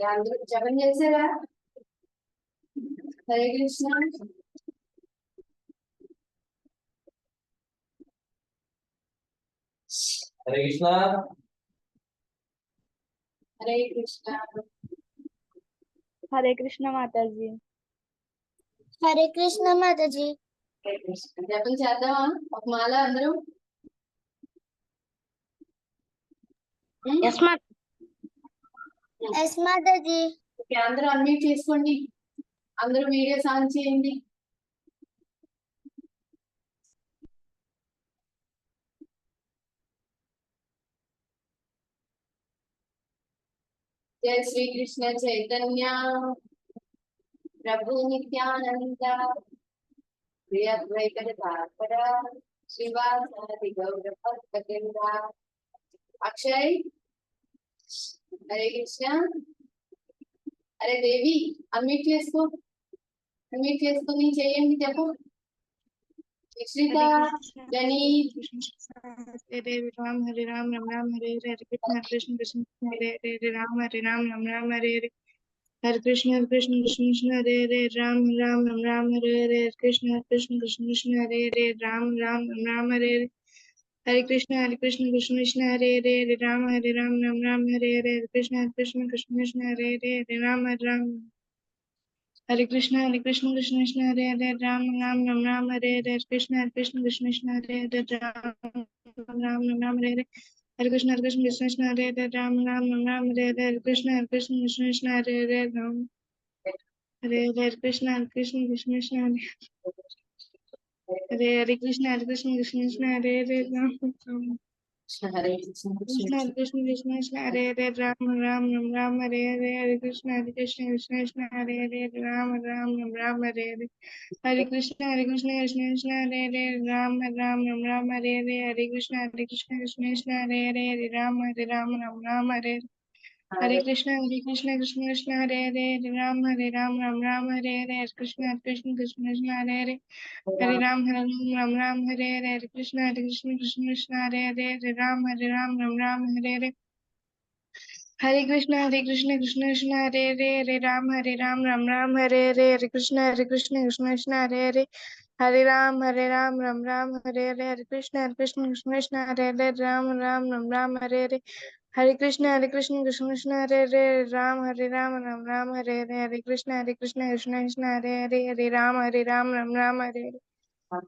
అందరూ జపం చేశారా? హరే కృష్ణ. हरे कृष्णा. హరే కృష్ణ. हरे कृष्ण माता जी. हरे कृष्ण माता जी. హరే కృష్ణ. జపం చేద్దామా ఒక మాల అందరూ? यस माता जी. ఓకే, అందరూ అన్మ్యూట్ చేసుకోండి. అందరూ వీడియోస్ ఆన్ చేయండి. जय श्री कृष्ण चैतन्य प्रभु नित्यानंद श्री अद्वैत गदाधर श्रीवासादि गौर भक्तवृंद. अक्षय हरे कृष्ण. अरे देवी अनम्यूट చేసుకో. अनम्यूट చేసుకొని చేయండి చెప్పు. श्रीता गणेश हरे राम राम राम हरे हरे. हरे कृष्ण कृष्ण कृष्ण हरे हरे. राम राम हरे हरे. हरे कृष्ण कृष्ण कृष्ण हरे हरे. राम राम हरे हरे. कृष्ण कृष्ण कृष्ण हरे हरे. राम राम हरे हरे. हरे कृष्ण कृष्ण कृष्ण हरे हरे. राम राम हरे हरे. कृष्ण कृष्ण कृष्ण हरे हरे. राम हरे कृष्ण कृष्ण कृष्ण हरे हरे. राम राम हरे हरे. कृष्ण कृष्ण कृष्ण हरे हरे. राम हरे हरे. हरे कृष्ण कृष्ण कृष्ण हरे हरे. राम राम हरे हरे. कृष्ण कृष्ण कृष्ण हरे हरे. राम हरे हरे. कृष्ण कृष्ण कृष्ण हरे हरे. हरे कृष्ण कृष्ण कृष्ण हरे हरे. राम हरे कृष्ण कृष्ण कृष्ण कृष्ण हरे हरे. राम राम हरे हरे. हरे कृष्ण कृष्ण कृष्ण हरे हरे. राम राम हरे हरे. हरे कृष्ण कृष्ण कृष्ण हरे हरे. राम राम हरे हरे. हरे कृष्ण कृष्ण कृष्ण हरे हरे. हरे राम राम हरे हरे. हरे कृष्ण कृष्ण कृष्ण हरे हरे. हरे राम राम हरे हरे. हरे कृष्ण कृष्ण कृष्ण हरे हरे. हरे राम राम हरे हरे. हरे कृष्ण कृष्ण कृष्ण हरे हरे. हरे राम राम हरे हरे. हरे कृष्ण कृष्ण कृष्ण हरे हरे. हरे राम राम हरे हरे. हरे कृष्ण कृष्ण कृष्ण हरे हरे. हरे राम राम हरे हरे. हरे कृष्ण कृष्ण कृष्ण हरे हरे. राम राम हरे हरे. हरे कृष्ण कृष्ण कृष्ण हरे हरे. राम राम हरे हरे. हरे कृष्ण कृष्ण कृष्ण हरे हरे. हरे राम राम हरे हरे.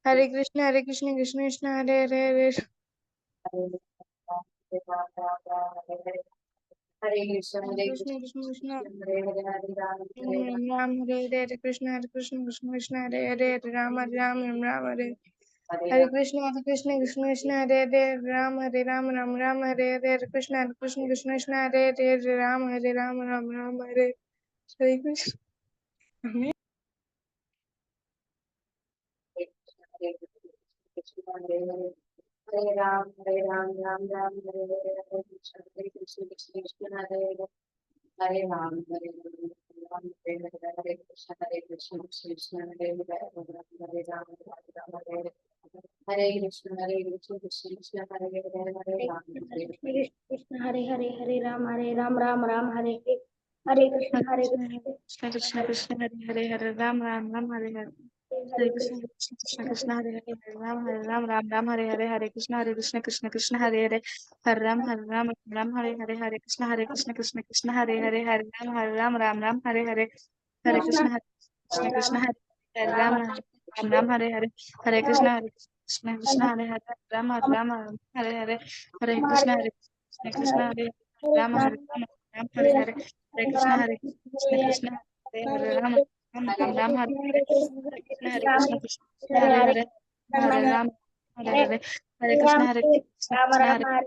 हरे कृष्ण कृष्ण कृष्ण हरे हरे. हरे कृष्ण कृष्ण कृष्ण कृष्ण हरे हरे. हरे राम हरे राम. राम हरे हरे. हरे कृष्ण कृष्ण कृष्ण हरे हरे. हरे राम राम हरे. हरे हरे राम. कृष्ण कृष्ण कृष्ण हरे हरे. राम राम हरे हरे. हरे कृष्ण कृष्ण कृष्ण हरे हरे. हरे राम राम हरे. हरे कृष्ण. हरे कृष्ण हरे हरे. हरे राम राम राम हरे हरे. हरे कृष्ण कृष्ण कृष्ण हरे हरे. हरे राम हरे राम हरे हरे. हरे कृष्ण कृष्ण कृष्ण हरे हरे. हरे राम हरे हरे. हरे कृष्ण कृष्ण कृष्ण हरे हरे. हरे राम हरे हरे. कृष्ण हरे हरे. हरे राम राम हरे हरे. हरे कृष्ण कृष्ण कृष्ण कृष्ण हरे हरे. हरे राम हरे हरे. हरे कृष्ण कृष्ण कृष्ण हरे हरे. हरे राम राम हरे हरे. हरे कृष्ण कृष्ण कृष्ण हरे हरे. हरे राम राम हरे हरे. हरे कृष्ण कृष्ण कृष्ण हरे हरे. हरे राम राम हरे हरे. हरे कृष्ण कृष्ण हरे. हरे राम राम हरे हरे. हरे कृष्ण कृष्ण कृष्ण हरे हरे. राम हरे हरे. हरे कृष्ण कृष्ण कृष्ण हरे. राम हरे हरे. हरे कृष्ण कृष्ण कृष्ण हरे. हरे राम राम हरे हरे. हरे कृष्ण कृष्ण कृष्ण हरे हरे. हरे राम हरे हरे. हरे कृष्ण कृष्ण कृष्ण हरे हरे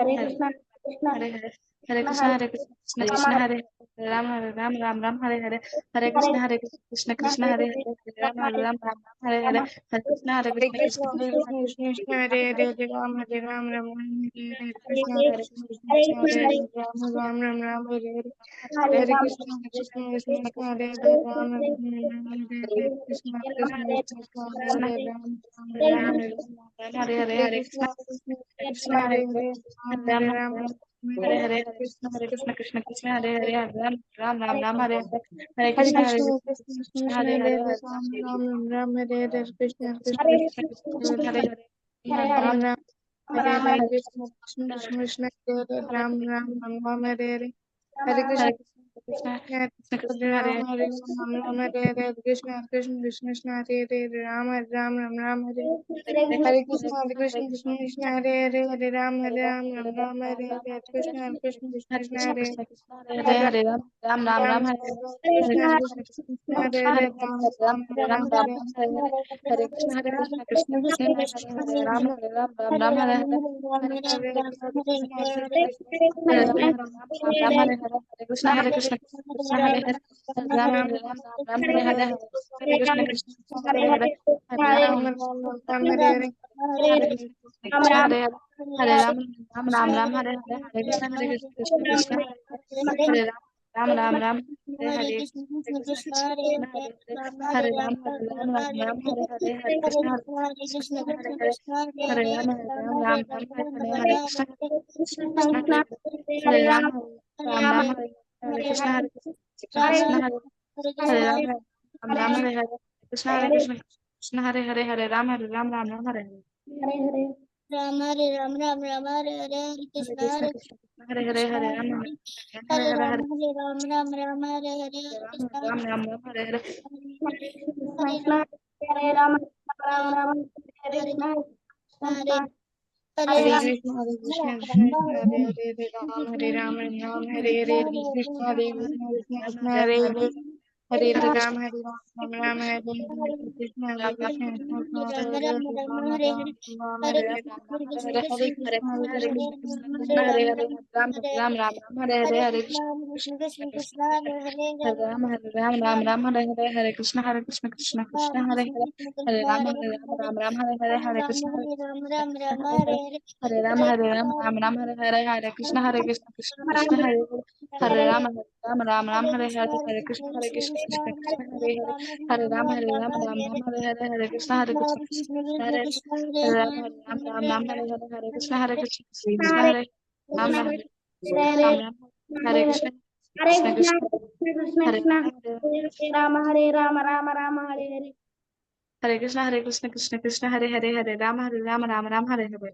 हरे. कृष्ण कृष्ण हरे हरे. हरे कृष्ण कृष्ण कृष्ण हरे हरे. राम राम हरे हरे. हरे कृष्ण कृष्ण कृष्ण हरे हरे. राम हरे हरे. हरे कृष्ण कृष्ण कृष्ण कृष्ण हरे हरे. हरे राम राम हरे हरे. कृष्ण कृष्ण कृष्ण हरे हरे. राम हरे हरे. हरे कृष्ण कृष्ण कृष्ण हरे हरे. राम हरे हरे. कृष्ण कृष्ण कृष्ण हरे हरे. राम हरे हरे. हरे हरे. हरे कृष्ण कृष्ण हरे हरे. राम हरे Ram Hare Hare Hare Krishna Krishna Krishna Hare Hare Hare Ram Ram Ram Ram Hare Hare Hare Krishna Krishna Hare Hare Hare Ram Ram Ram Hare Hare Krishna Krishna Krishna Krishna Hare Hare Ram Ram Hare Hare Krishna Krishna Krishna Hare Ram Ram Ram Hare Hare Hare Krishna Hare Hare Ram Hare Ram Ram Hare Hare Krishna Krishna Krishna Hare Hare Ram Ram Ram Hare Hare Krishna Krishna Krishna Hare Hare Hare Ram Ram Ram Hare Hare Krishna Krishna Krishna Hare Hare Hare Ram Ram Ram Ram Ram Hare Hare Krishna Krishna Krishna Krishna Hare Hare Hare Ram Ram Hare Ram Ram Ram Hare Ram Hare Hare Hare Krishna Krishna Krishna Hare Ram Hare Ram Ram Ram Hare Hare Hare Krishna Hare Ram Hare Ram Ram Ram Hare Hare Hare Krishna Krishna Krishna Hare Hare Hare Ram Ram Hare Ram Ram Ram Hare Hare Hare Krishna Krishna Krishna Hare Hare Hare Ram Ram Ram Hare Hare Hare Krishna Krishna Hare Hare Hare Ram Ram Ram Ram Hare Hare Hare Krishna Krishna Krishna Hare Hare Ram Ram Ram Hare Hare Hare Krishna Krishna Hare Hare Hare Ram Ram Hare Hare Hare Krishna Hare Hare Hare Ram Ram Ram Hare Hare Krishna Krishna Hare Hare Ram Ram Hare Hare Krishna Hare Krishna Hare Hare Ram Ram Hare Hare Krishna Hare Krishna Hare Hare Hare Ram Ram Ram Hare Hare Ram Hare Ram Ram Ram Hare Hare Hare Hare Krishna Krishna Hare Krishna Hare Hare Hare Ram Hare Hare Hare Ram Hare Hare Ram Ram Ram Hare Hare Hare Krishna Ram Ram Hare Hare Krishna Hare Ram Ram Ram Hare Krishna Hare Hare Hare Ram Krishna Hare Ram Hare Ram Ram Hare Hare Krishna Hare Krishna Krishna Hare Hare Hare Ram Hare Ram Ram Hare Krishna Hare Krishna Krishna Ram Hare Ram Hare Ram Ram Hare Ram Ram Hare Hare Krishna Hare Krishna Hare Krishna Krishna Hare Hare Krishna Hare Ram Ram Hare Ram Ram Ram Hare Hare Hare Krishna Krishna Krishna Krishna Hare Hare Hare Ram Ram Ram Hare Hare Hare Krishna Krishna Krishna Krishna Hare Hare Hare Ram Ram Ram Hare Hare Hare Krishna Krishna Krishna Hare Hare Hare Ram Ram Hare Hare Hare Krishna Krishna Krishna Krishna Hare Hare Hare Ram Ram Hare Hare Hare Krishna Krishna Krishna Krishna Hare Hare Hare Ram Ram Hare Hare Hare Krishna Krishna Krishna Hare Hare Hare Ram Hare Hare Hare Krishna Krishna Krishna Hare Ram Ram Hare Krishna Hare Krishna Krishna Krishna Krishna Hare Krishna Hare Hare Rama Hare Rama Rama Rama Hare Hare Hare Krishna Krishna Krishna Hare Hare Hare Ram Ram Hare Hare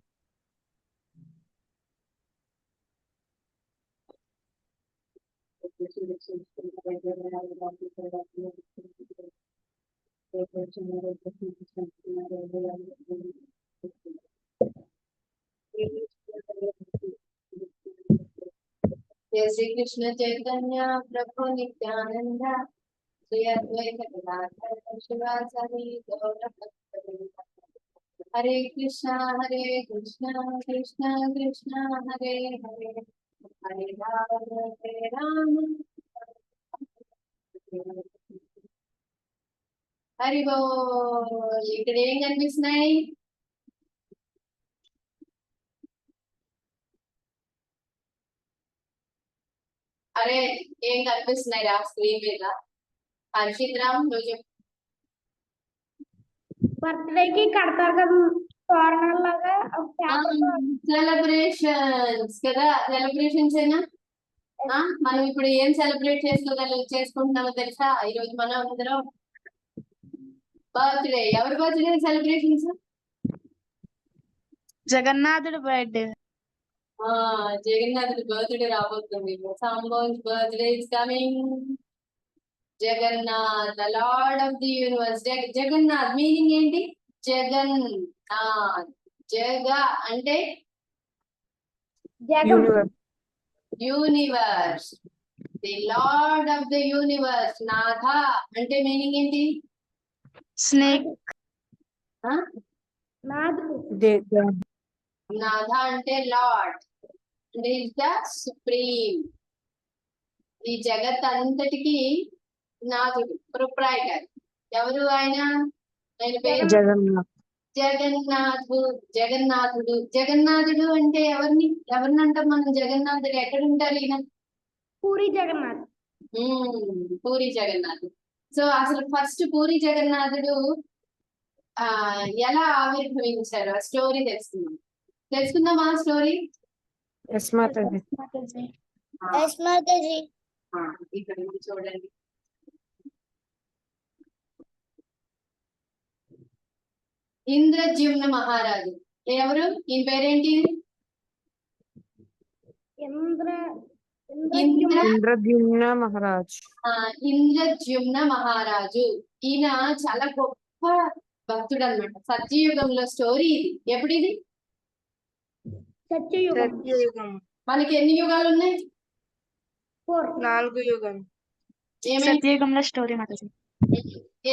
जय श्री कृष्ण चैतन्य प्रभु नित्यानंद श्री अद्वैत गदाधर शिवासादि गौरभक्तवृंद हरे कृष्णा कृष्णा कृष्णा हरे हरे हरे राम హరిబో ఇక్కడ ఏం కనిపిస్తున్నాయి అరే ఏం కనిపిస్తున్నాయి రా screen మీద హర్షిత్ రామ్ నువ్వు చెప్పు బర్త్డే కి కడతారు కదా తోరణాలాగా సెలబ్రేషన్స్ కదా సెలబ్రేషన్స్ ఏనా మనం ఇప్పుడు ఏం సెలబ్రేట్ చేసుకుంటున్నామో తెలుసా ఈ రోజు మనం అందరం బర్త్డే ఎవరి బర్త్డే సెలబ్రేషన్స్ జగన్నాథుడి బర్త్డే జగన్నాథుడి బర్త్డే రాబోతుంది సాంబోన్స్ birthday is coming Jagannath the lord of the universe Jagannath meaning ఏంటి జగన్నాథ్ జగ అంటే universe the lord of the universe నాథ అంటే మీనింగ్ ఏంటి స్నేక్ నాథ అంటే లార్డ్ అంటే ఇస్ ద సుప్రీం ఈ జగత్ అంతటికి నాథుడు ప్రొప్రైటర్ ఎవరు ఆయన ఆయన పేరు జగన్నాథుడు అంటే ఎవరిని అంటాం మనం జగన్నాథుడు ఎక్కడ ఉంటారు ఈయన పూరి జగన్నాథ్ పూరి జగన్నాథుడు సో అసలు ఫస్ట్ పూరి జగన్నాథుడు ఎలా ఆవిర్భవించారు ఆ స్టోరీ తెలుసుకుందామా స్టోరీ ఎస్ మాతాజీ. ఎస్ మాతాజీ. ఇక్కడ నుంచి చూడండి. ఇంద్రద్యుమ్న మహారాజు ఎవరు? ఈయన పేరేంటి? ఇంద్రద్యుమ్న మహారాజ్. ఇంద్రద్యుమ్న మహారాజు. ఈయన చాలా గొప్ప భక్తుడు అన్నమాట. సత్యయుగంలో స్టోరీ ఇది. ఎప్పుడిది? సత్యయుగం. మనకి ఎన్ని యుగాలు ఉన్నాయి? 4 యుగం. సత్యయుగంలో స్టోరీ మాతాజీ.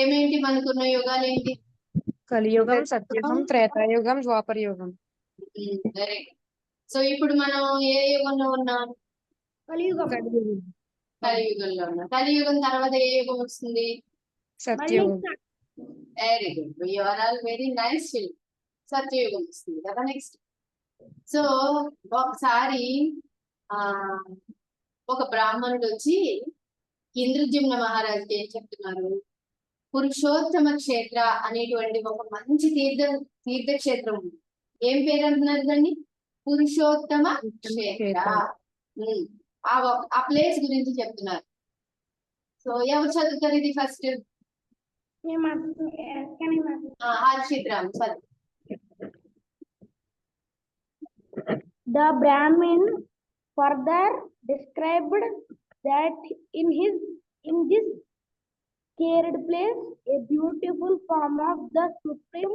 ఏమేంటి మనకున్న యుగాలు ఏంటి? కలియుగం, సత్యుగం, త్రేతాయుగం, ద్వాపర యుగం. Very good. సో ఇప్పుడు మనం ఏ యుగంలో ఉన్నాం? కలియుగం. కలియుగంలో ఉన్నాం. కలియుగం తర్వాత ఏ యుగం వస్తుంది? సత్యయుగం. Very good, you are all very nice children. సత్యయుగం వస్తుంది కదా నెక్స్ట్. సో ఒకసారి ఆ ఒక బ్రాహ్మణుడు వచ్చి ఇంద్రద్యుమ్న మహారాజుకి ఏం చెప్తున్నారు? పురుషోత్తమ క్షేత్ర అనేటువంటి ఒక మంచి తీర్థక్షేత్రం ఉంది. ఏం పేరు అంటున్నారు దాన్ని? పురుషోత్తమ క్షేత్ర. ఆ ప్లేస్ గురించి చెప్తున్నారు. సో ఎవరు చదువుతారు ఇది ఫస్ట్? హర్షిత్ రామ్ చదువు. The Brahmin further described that in this sacred place, a beautiful form of the Supreme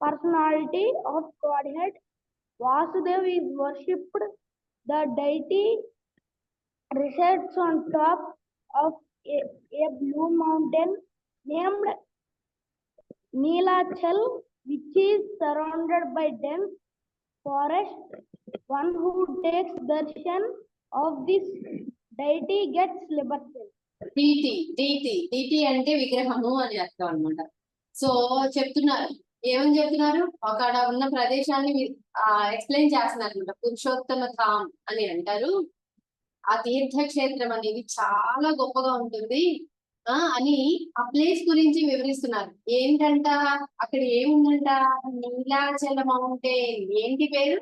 Personality of Godhead, Vasudeva, is worshipped. The deity resides on top of a blue mountain named Neelachal, which is surrounded by dense forest. One who takes darshan of this deity gets liberty. Deity అంటే విగ్రహము అని అర్థం అన్నమాట. So చెప్తున్నారు, ఏమని చెప్తున్నారు? అక్కడ ఉన్న ప్రదేశాన్ని ఎక్స్ప్లెయిన్ చేస్తున్నారు అనమాట. పురుషోత్తమ ధామ్ అని అంటారు. ఆ తీర్థక్షేత్రం అనేది చాలా గొప్పగా ఉంటుంది అని ఆ ప్లేస్ గురించి వివరిస్తున్నారు. ఏంటంట అక్కడ ఏముందంట? నీలాచల మౌంటైన్. ఏంటి పేరు?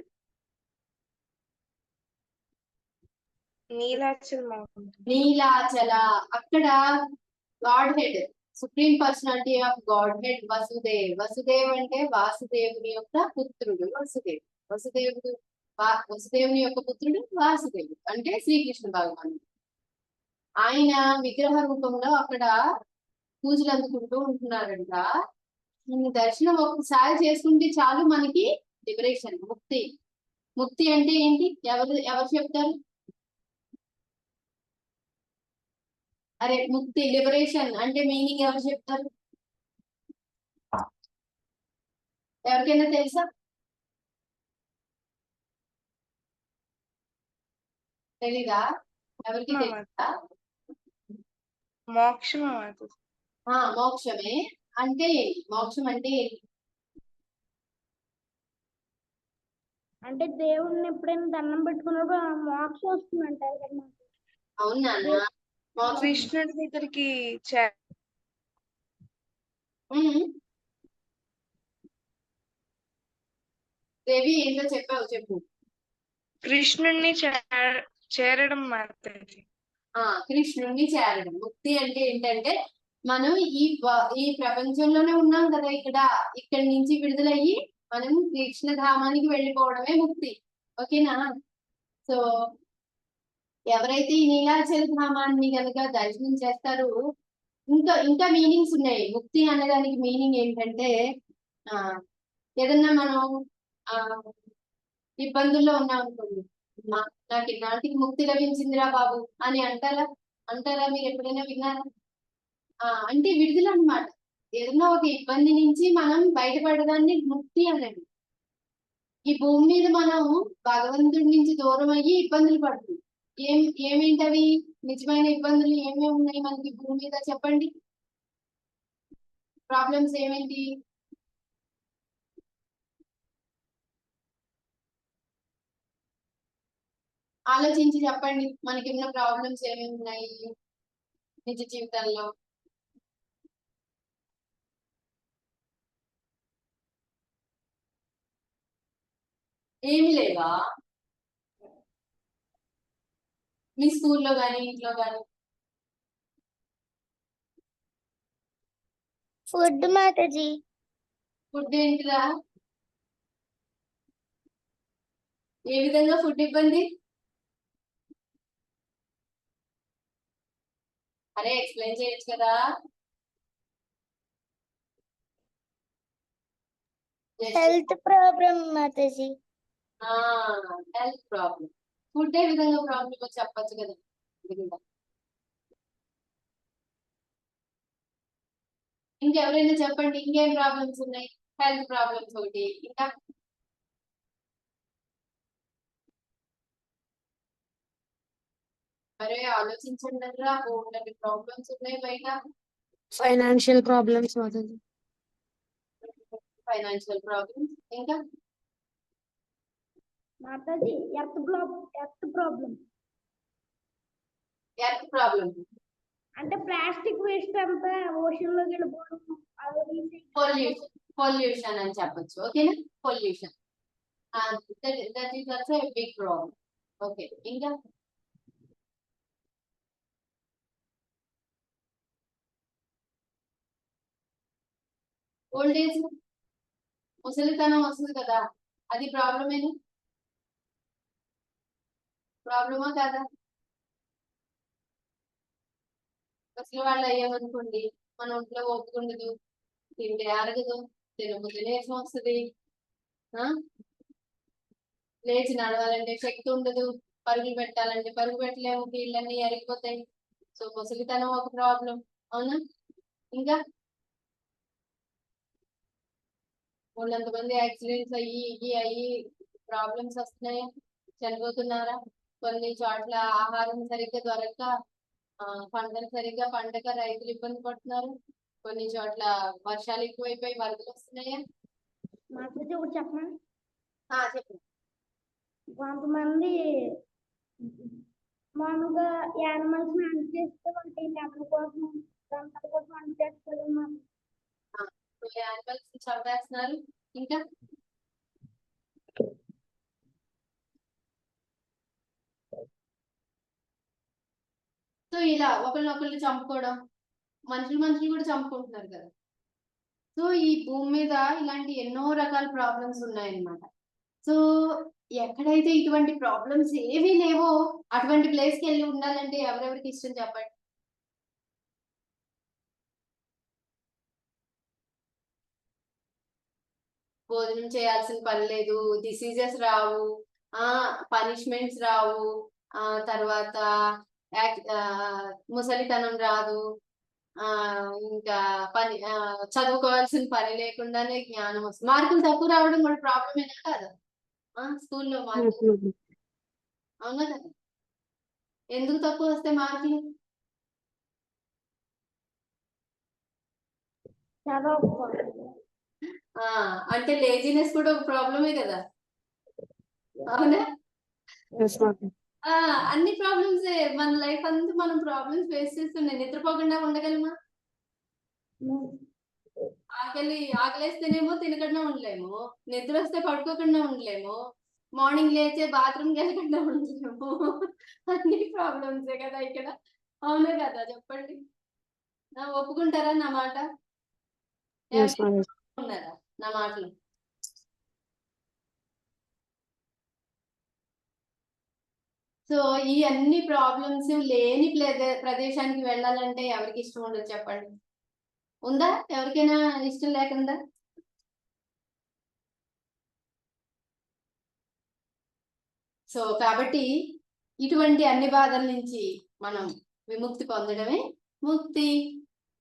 నీలాచల. అక్కడ God head, supreme personality of God head Vasudev. Vasudev అంటే వాసుదేవుని యొక్క పుత్రుడు వసుదేవుడు. వసుదేవుని యొక్క పుత్రుడు వాసుదేవుడు అంటే శ్రీకృష్ణ భగవానుడు. ఆయన విగ్రహ రూపంలో అక్కడ పూజలు అందుకుంటూ ఉంటున్నారంట. ఈ దర్శనం ఒక్కసారి చేసుకుంటే చాలు మనకి లిబరేషన్, ముక్తి. ముక్తి అంటే ఏంటి? ఎవరు చెప్తారు? అరే ముక్తి, లిబరేషన్ అంటే మీనింగ్ ఎవరు చెప్తారు? ఎవరికైనా తెలుసా? తెలీదా? ఎవరికి తెలుసా? మోక్షమే అంటే మోక్షం అంటే అంటే దేవుడిని ఎప్పుడైనా దండం పెట్టుకున్నప్పుడు మోక్షం వస్తుంది అంటారు కదా. అవునా? కృష్ణుడి దగ్గరికి దేవి ఏంటో చెప్పావు, చెప్పు. కృష్ణుడిని చేరడం మాత్రమే. కృష్ణుడిని చేరడం. ముక్తి అంటే ఏంటంటే మనం ఈ ప్రపంచంలోనే ఉన్నాం కదా, ఇక్కడి నుంచి విడుదలయ్యి మనం కృష్ణధామానికి వెళ్ళిపోవడమే ముక్తి. ఓకేనా? సో ఎవరైతే ఈ నీలాచల ధామాన్ని కనుక దర్శనం చేస్తారో ఇంకా మీనింగ్స్ ఉన్నాయి. ముక్తి అనేదానికి మీనింగ్ ఏంటంటే ఏదన్నా మనం ఇబ్బందుల్లో ఉన్నాం అనుకోండి, నాకు ఇలాంటికి ముక్తి లభించిందిరా బాబు అని అంటారా? మీరు ఎప్పుడైనా విన్నారా? అంటే విడుదల అన్నమాట. ఏదన్నా ఒక ఇబ్బంది నుంచి మనం బయటపడదాన్ని ముక్తి అనేది. ఈ భూమి మీద మనం భగవంతుడి నుంచి దూరం అయ్యి ఇబ్బందులు పడుతుంది. ఏమేంటవి నిజమైన ఇబ్బందులు? ఏమేమి ఉన్నాయి మనకి భూమి మీద? చెప్పండి. ప్రాబ్లమ్స్ ఏమేంటి? ఆలోచించి చెప్పండి. మనకి ఉన్న ప్రాబ్లమ్స్ ఏమేమి ఉన్నాయి నిజ జీవితంలో? ఏమి లేవా? మీ స్కూల్లో కానీ ఇంట్లో కానీ? ఫుడ్ మాతాజీ. ఫుడ్ ఏంటిరా? ఏ విధంగా ఫుడ్ ఇబ్బంది? అరే ఎక్స్ప్లెయిన్ చేయొచ్చు కదా. హెల్త్ ప్రాబ్లం మాతాజీ. Health problem. ఫుడ్ ఏ విధంగా ప్రాబ్లం చెప్పచ్చు కదా. ఇంకెవరైనా చెప్పండి, ఇంకేం ప్రాబ్లమ్స్ ఉన్నాయి? హెల్త్ ప్రాబ్లమ్స్ ఒకటి, ఇంకా అరే ఆలోచించండి రా, బోల్డన్ని ప్రాబ్లమ్స్ ఉన్నాయి బయట. ఫైనాన్షియల్ ప్రాబ్లమ్స్ మాతాజీ. ఫైనాన్షియల్ ప్రాబ్లమ్స్, ఇంకా మాతాజీ ఎర్త్ ప్రాబ్లం. ఎర్త్ ప్రాబ్లమ్ అంటే ప్లాస్టిక్ వేస్ట్ అంతా ఓషన్ లోకి వెళ్ళిపోవడం. పొల్యూషన్ అని చెప్పొచ్చు. ఓకేనా? Pollution, that is also a big problem. Okay, ఇంకా ఓల్డ్ ఏజ్, ముసలితనం వస్తుంది కదా, అది ప్రాబ్లమేనా? ప్రాబ్లమా కాదా? ముసలి వాళ్ళు అయ్యామనుకోండి, మన ఒంట్లో ఒప్పుకుండదు, తింటే అరగదు, తినబుద్ధి నీరసం వస్తుంది, లేచి నడవాలంటే శక్తి ఉండదు, పరుగులు పెట్టాలంటే పరుగు పెట్టలేము, కీళ్ళన్నీ అరిగిపోతాయి. సో ముసలితనం ఒక ప్రాబ్లం, అవునా? ఇంకా వాళ్ళంతమంది యాక్సిడెంట్స్ అయ్యి ప్రాబ్లమ్స్ వస్తున్నాయా? చనిపోతున్నారా? కొన్ని చోట్ల ఆహారం సరిగ్గా దొరక్క, పంటలు సరిగ్గా పండగ రైతులు ఇబ్బంది పడుతున్నారు. కొన్ని చోట్ల వర్షాలు ఎక్కువైపోయి వరదలు వస్తున్నాయా? మాతాజీ ఒకటి చెప్పండి. చెప్పండి. కొంతమంది మామూలుగా యానిమల్స్ హంట్ చేస్తే వాళ్ళకి లెక్కల కోసం దంతాల కోసం హంట్ చేస్తారు. యానిమల్స్ చంపేస్తున్నారు. ఇంకా సో ఇలా ఒకళ్ళనొకళ్ళు చంపుకోవడం, మనుషులు కూడా చంపుకుంటున్నారు కదా. సో ఈ భూమి మీద ఇలాంటి ఎన్నో రకాల ప్రాబ్లమ్స్ ఉన్నాయన్నమాట. సో ఎక్కడైతే ఇటువంటి ప్రాబ్లమ్స్ ఏవీ లేవో అటువంటి ప్లేస్ కి వెళ్ళి ఉండాలంటే ఎవరెవరికి ఇష్టం చెప్పండి. భోజనం చేయాల్సిన పని లేదు, డిసీజెస్ రావు, పనిష్మెంట్స్ రావు, తర్వాత ముసలితనం రాదు, ఇంకా చదువుకోవాల్సిన పని లేకుండానే జ్ఞానం వస్తుంది. మార్కులు తక్కువ రావడం కూడా ప్రాబ్లమేనా కాదా? స్కూల్లో మార్కులు అవునా కదా? ఎందుకు తక్కువ వస్తాయి మార్కులు? అంటే లేజినెస్ కూడా ఒక ప్రాబ్లమే కదా, అవునా? అన్ని ప్రాబ్లమ్స్, మన లైఫ్ అంతా మనం ప్రాబ్లమ్స్ ఫేస్ చేస్తున్నాయి. నిద్రపోకుండా ఉండగలమా? ఆకలేస్తేనేమో తినకుండా ఉండలేము, నిద్ర వస్తే పడుకోకుండా ఉండలేము, మార్నింగ్ లేచే బాత్రూమ్కి వెళ్ళకుండా ఉండలేము. అన్ని ప్రాబ్లమ్సే కదా ఇక్కడ, అవునా కదా? చెప్పండి, ఒప్పుకుంటారా నా మాట? ఉన్నారా నా మాటలు? సో ఈ అన్ని ప్రాబ్లమ్స్ లేని ప్రదేశానికి వెళ్ళాలంటే ఎవరికి ఇష్టం ఉండదు చెప్పండి? ఉందా ఎవరికైనా ఇష్టం లేకుండా? సో కాబట్టి ఇటువంటి అన్ని బాధల నుంచి మనం విముక్తి పొందడమే ముక్తి.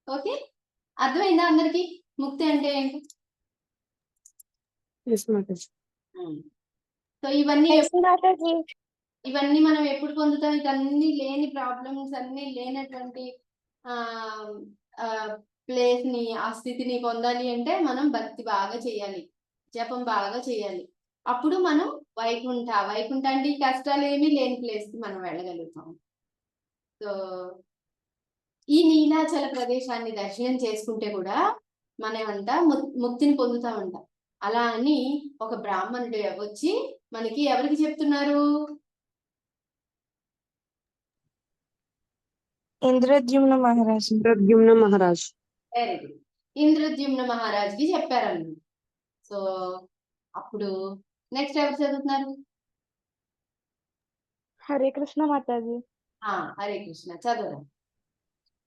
ఓకే, అర్థమైందా అందరికి ముక్తి అంటే ఏంటి? సో ఇవన్నీ మనం ఎప్పుడు పొందుతాం? ఇవన్నీ లేని ప్రాబ్లమ్స్ అన్ని లేనటువంటి ప్లేస్ ని, ఆ స్థితిని పొందాలి అంటే మనం భక్తి బాగా చేయాలి, జపం బాగా చేయాలి. అప్పుడు మనం వైకుంఠ అంటే ఈ కష్టాలు ఏమీ లేని ప్లేస్ కి మనం వెళ్ళగలుగుతాం. సో ఈ నీలాచల ప్రదేశాన్ని దర్శనం చేసుకుంటే కూడా మనమంతా ముక్తిని పొందుతామంట. అలా అని ఒక బ్రాహ్మణుడు వచ్చి మనకి ఎవరికి చెప్తున్నారు? ఇంద్రద్యుమ్న మహారాజు. ప్రద్యుమ్న మహారాజ్. Very good. ఇంద్రద్యుమ్న మహారాజ్కి చెప్పారన్నమాట. సో అప్పుడు నెక్స్ట్ ఎవరు చదువుతున్నారు? Hare Krishna Mataji. Hare Krishna చదవరా.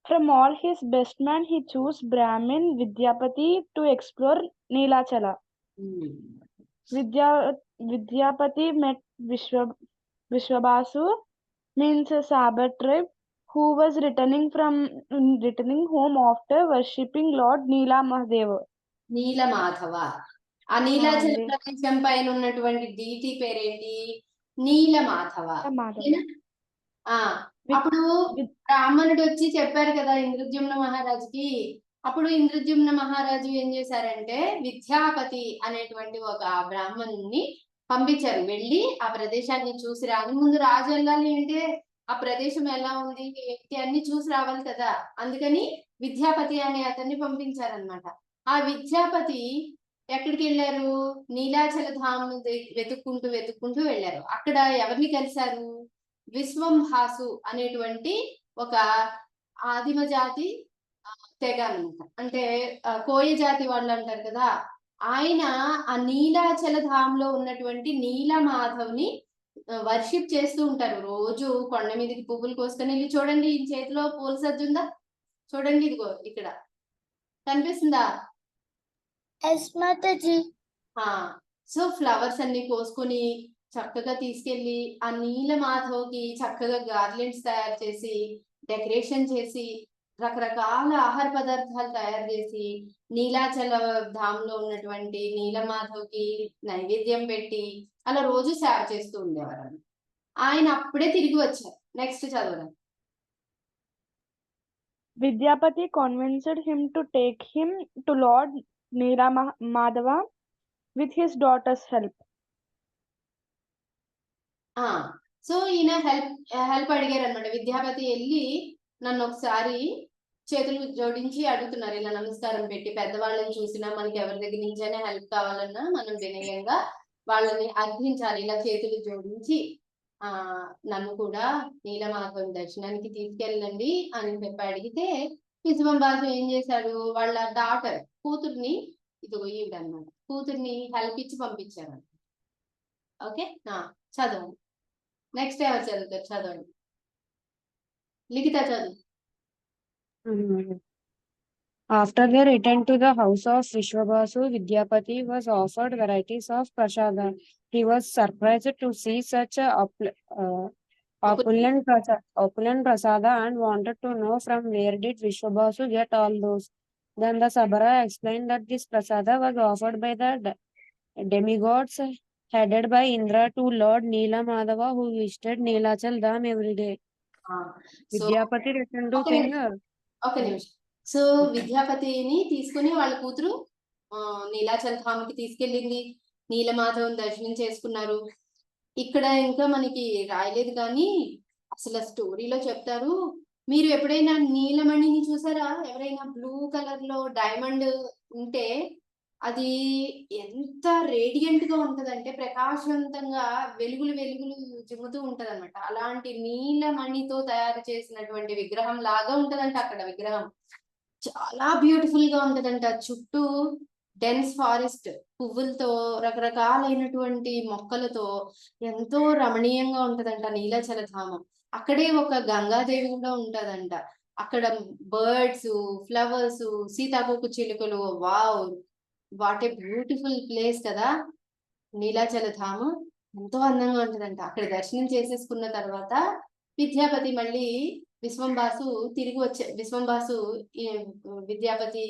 From all his best men, he chose Brahmin Vidyapati to explore Neelachala. Vidyapati met Vishwabasu, means a Sabar tribe, who was returning home after worshipping Lord Neela Mahadeva. Neela Madhava. ఆ నీలాచల అండి. ప్రదేశం పైన ఉన్నటువంటి DT పేరేంటి? నీలమాధవ. మాధవ. ఓకేనా? అప్పుడు బ్రాహ్మణుడు వచ్చి చెప్పారు కదా ఇంద్రద్యుమ్న మహారాజుకి. అప్పుడు ఇంద్రద్యుమ్న మహారాజు ఏం చేశారంటే విద్యాపతి అనేటువంటి ఒక బ్రాహ్మణుని పంపించారు, వెళ్ళి ఆ ప్రదేశాన్ని చూసి రాని. ముందు రాజు వెళ్ళాలి అంటే ఆ ప్రదేశం ఎలా ఉంది ఏంటి అన్ని చూసి రావాలి కదా, అందుకని విద్యాపతి అనే అతన్ని పంపించారనమాట. ఆ విద్యాపతి ఎక్కడికి వెళ్ళారు? నీలాచల ధామ్ వెతుక్కుంటూ వెళ్ళారు. అక్కడ ఎవరిని కలిశారు? విశ్వంభాసు అనేటువంటి ఒక ఆదిమ జాతి తెగ అనమాట. అంటే కోయ జాతి వాళ్ళు అంటారు కదా. ఆయన ఆ నీలాచల ధామ్ లో ఉన్నటువంటి నీలమాధవ్ని వర్షిప్ చేస్తూ ఉంటారు. రోజు కొండ మీదకి పువ్వులు కోసుకొని వెళ్ళి, చూడండి ఈ చేతిలో పూల సజ్జ ఉందా చూడండి, ఇదిగో ఇక్కడ కనిపిస్తుందా? సో ఫ్లవర్స్ అన్ని కోసుకొని చక్కగా తీసుకెళ్లి ఆ నీలమాధవ్కి చక్కగా గార్లెండ్స్ తయారు చేసి, డెకరేషన్ చేసి, రకరకాల ఆహార పదార్థాలు తయారు చేసి నీలాచల ధామ్ లో ఉన్నటువంటి నీలమాధవ్కి నైవేద్యం పెట్టి అలా రోజు సేవ చేస్తూ ఉండేవారు. ఆయన అప్పుడే తిరిగి వచ్చారు. Next చదవరా. Vidyapati convinced him to take him to Lord Neela Madhava with his daughter's help. So ఈయన హెల్ప్ అడిగారు అనమాట. విద్యాపతి వెళ్ళి నన్ను ఒకసారి చేతులు జోడించి అడుగుతున్నారు, ఇలా నమస్కారం పెట్టి. పెద్దవాళ్ళని చూసినా మనకి ఎవరి దగ్గర నుంచైనా హెల్ప్ కావాలన్నా మనం వినయంగా వాళ్ళని అర్థించాలి. ఇలా చేతులు జోడించి నన్ను కూడా నీలమాధవం దర్శనానికి తీసుకెళ్ళండి అని చెప్పి అడిగితే విశ్వంబాసు ఏం చేశాడు? వాళ్ళ డాటర్ కూతుర్ని, ఇదిగో ఈవిడన్నమాట, కూతుర్ని హెల్ప్ ఇచ్చి పంపించారు. ఓకే, చదవండి. నెక్స్ట్ ఎవరు చదువుతారు? చదవండి. లిఖిత చదువు. After their return to the house of Vishwabasu, Vidyapati was offered varieties of prasada. He was surprised to see such a opulent prasada and wanted to know from where did Vishwabasu get all those. Then the Sabara explained that this prasada was offered by the demigods headed by Indra to Lord Neela Madhava, who visited Neelachal Dham every day. Vidyapati returned to think. ఒక నిమిషం. So విద్యాపతిని తీసుకుని వాళ్ళ కూతురు నీలాచల్ ధామ్కి తీసుకెళ్ళింది. నీలమాధవం దర్శనం చేసుకున్నారు. ఇక్కడ ఇంకా మనకి రాయలేదు కానీ అసలు స్టోరీలో చెప్తారు. మీరు ఎప్పుడైనా నీలమణిని చూసారా? ఎవరైనా బ్లూ కలర్ లో డైమండ్ ఉంటే అది ఎంత రేడియంట్ గా ఉంటదంటే ప్రకాశవంతంగా వెలుగులు జిమ్ముతూ ఉంటది అనమాట. అలాంటి నీలమణితో తయారు చేసినటువంటి విగ్రహం లాగా ఉంటదంట అక్కడ విగ్రహం. చాలా బ్యూటిఫుల్ గా ఉంటదంట. చుట్టూ డెన్స్ ఫారెస్ట్, పువ్వులతో, రకరకాలైనటువంటి మొక్కలతో ఎంతో రమణీయంగా ఉంటదంట నీలాచల ధామం. అక్కడే ఒక గంగాదేవి కూడా ఉంటదంట. అక్కడ బర్డ్స్, ఫ్లవర్స్, సీతాకోక చిలుకలు. Wow, what a beautiful place కదా నీలాచల ధామం. ఎంతో అందంగా ఉంటదంట. అక్కడ దర్శనం చేసేసుకున్న తర్వాత విద్యాపతి మళ్ళీ విశ్వంబాసు విద్యాపతి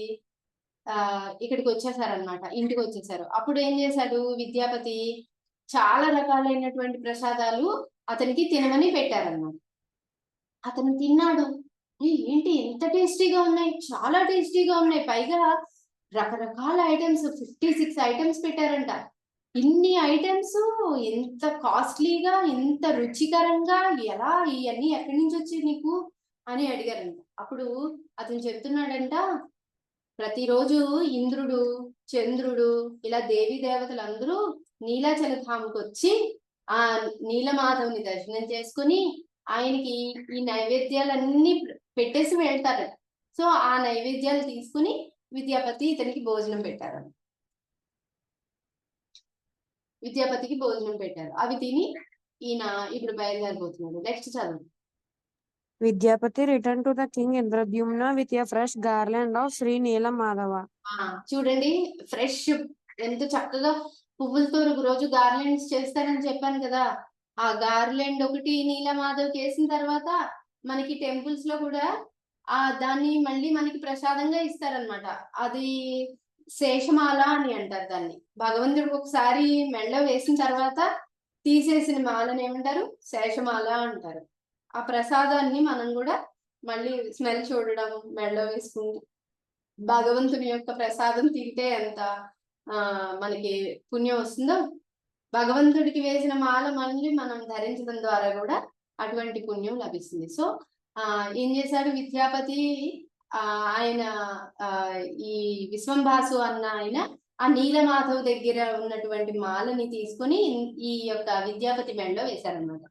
ఇక్కడికి వచ్చేసారనమాట, ఇంటికి వచ్చేసారు. అప్పుడు ఏం చేశాడు విద్యాపతి? చాలా రకాలైనటువంటి ప్రసాదాలు అతనికి తినమని పెట్టారన్నమాట. అతను తిన్నాడు. ఏంటి ఎంత టేస్టీగా ఉన్నాయి, చాలా టేస్టీగా ఉన్నాయి. పైగా రకరకాల ఐటమ్స్, 56 ఐటమ్స్ పెట్టారంట. ఇన్ని ఐటమ్స్ ఎంత కాస్ట్లీగా, ఎంత రుచికరంగా, ఎలా ఇవన్నీ ఎక్కడి నుంచి వచ్చి నీకు అని అడిగారంట. అప్పుడు అతను చెప్తున్నాడంట, ప్రతిరోజు ఇంద్రుడు, చంద్రుడు, ఇలా దేవీ దేవతలందరూ నీలాచల ధాముకి వచ్చి ఆ నీలమాధవుని దర్శనం చేసుకుని ఆయనకి ఈ నైవేద్యాలన్నీ పెట్టేసి వెళ్తారట. సో ఆ నైవేద్యాలు తీసుకుని విద్యాపతి ఇతనికి భోజనం పెట్టారు. విద్యాపతికి భోజనం పెట్టారు. అవి తిని ఈయన ఇప్పుడు బయలుదేరిపోతున్నాడు. నెక్స్ట్ చదువు. Vidyapati returned to the king Indradyumna with a fresh garland of Sri Neela Madhava. చూడండి, ఫ్రెష్ ఎంత చక్కగా పువ్వులతో రోజు గార్లెండ్స్ చేస్తారని చెప్పాను కదా. ఆ గార్లెండ్ ఒకటి నీలమాధవ్కి వేసిన తర్వాత మనకి టెంపుల్స్ లో కూడా దాన్ని మళ్ళీ మనకి ప్రసాదంగా ఇస్తారనమాట. అది శేషమాల అని అంటారు దాన్ని. భగవంతుడికి ఒకసారి మెడలో వేసిన తర్వాత తీసేసిన మాలని ఏమంటారు? శేషమాల అంటారు. ఆ ప్రసాదాన్ని మనం కూడా మళ్ళీ స్మెల్ చూడడం, మెడలో వేసుకుంటూ భగవంతుని యొక్క ప్రసాదం తింటే ఎంత మనకి పుణ్యం వస్తుందో, భగవంతుడికి వేసిన మాల మళ్ళీ మనం ధరించడం ద్వారా కూడా అటువంటి పుణ్యం లభిస్తుంది. సో ఏం చేశాడు విద్యాపతి? ఆయన ఈ విశ్వంభాసు అన్న ఆయన ఆ నీలమాధవ్ దగ్గర ఉన్నటువంటి మాలని తీసుకొని ఈ యొక్క విద్యాపతి మెడలో వేశారనమాట.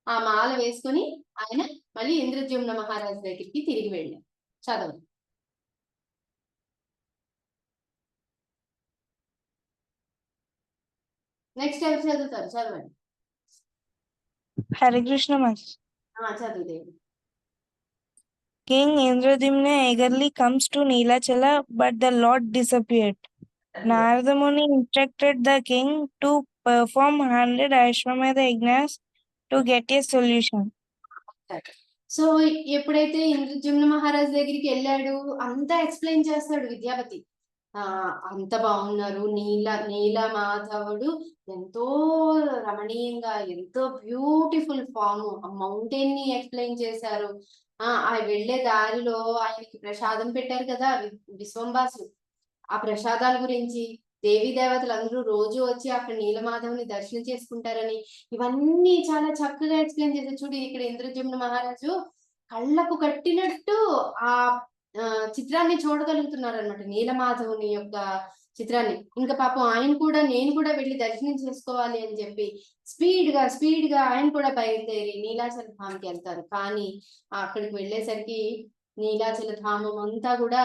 ఆ మాల వేసుకొని ఆయన మళ్ళీ ఇంద్రద్యుమ్న మహారాజు దగ్గరికి తిరిగి వెళ్ళారు. చదవండి. నెక్స్ట్ ఎవరు చదువుతారు? చదవండి. Hare Krishna Master. చదువుదేవి. King Indradyumna eagerly comes to Neelachala, but the Lord disappeared. Narada Muni instructed the king to perform 100 Ashwamedha yajnas to get a solution. So ఎప్పుడైతే ఇంద్రద్యుమ్న మహారాజు దగ్గరికి వెళ్ళాడు, అంతా ఎక్స్ప్లెయిన్ చేస్తాడు విద్యాపతి. అంత బాగున్నారు. నీలమాధవుడు ఎంతో రమణీయంగా, ఎంతో బ్యూటిఫుల్ ఫామ్, ఆ మౌంటైన్ ని ఎక్స్ప్లెయిన్ చేశారు. ఆ వెళ్లే దారిలో ఆయనకి ప్రసాదం పెట్టారు కదా విశ్వంబాసు. ఆ ప్రసాదాల గురించి, దేవీ దేవతలు అందరూ రోజు వచ్చి అక్కడ నీలమాధవుని దర్శనం చేసుకుంటారని, ఇవన్నీ చాలా చక్కగా ఎక్స్ప్లెయిన్ చేశారు. చూడు, ఇక్కడ ఇంద్రద్యుమ్న మహారాజు కళ్ళకు కట్టినట్టు ఆ చిత్రాన్ని చూడగలుగుతున్నారు అనమాట, నీలమాధవుని యొక్క చిత్రాన్ని. ఇంకా పాపం ఆయన కూడా, నేను కూడా వెళ్ళి దర్శనం చేసుకోవాలి అని చెప్పి స్పీడ్ గా ఆయన కూడా బయలుదేరి నీలాచల ధామంకి వెళ్తారు. కానీ అక్కడికి వెళ్ళేసరికి నీలాచల ధామం అంతా కూడా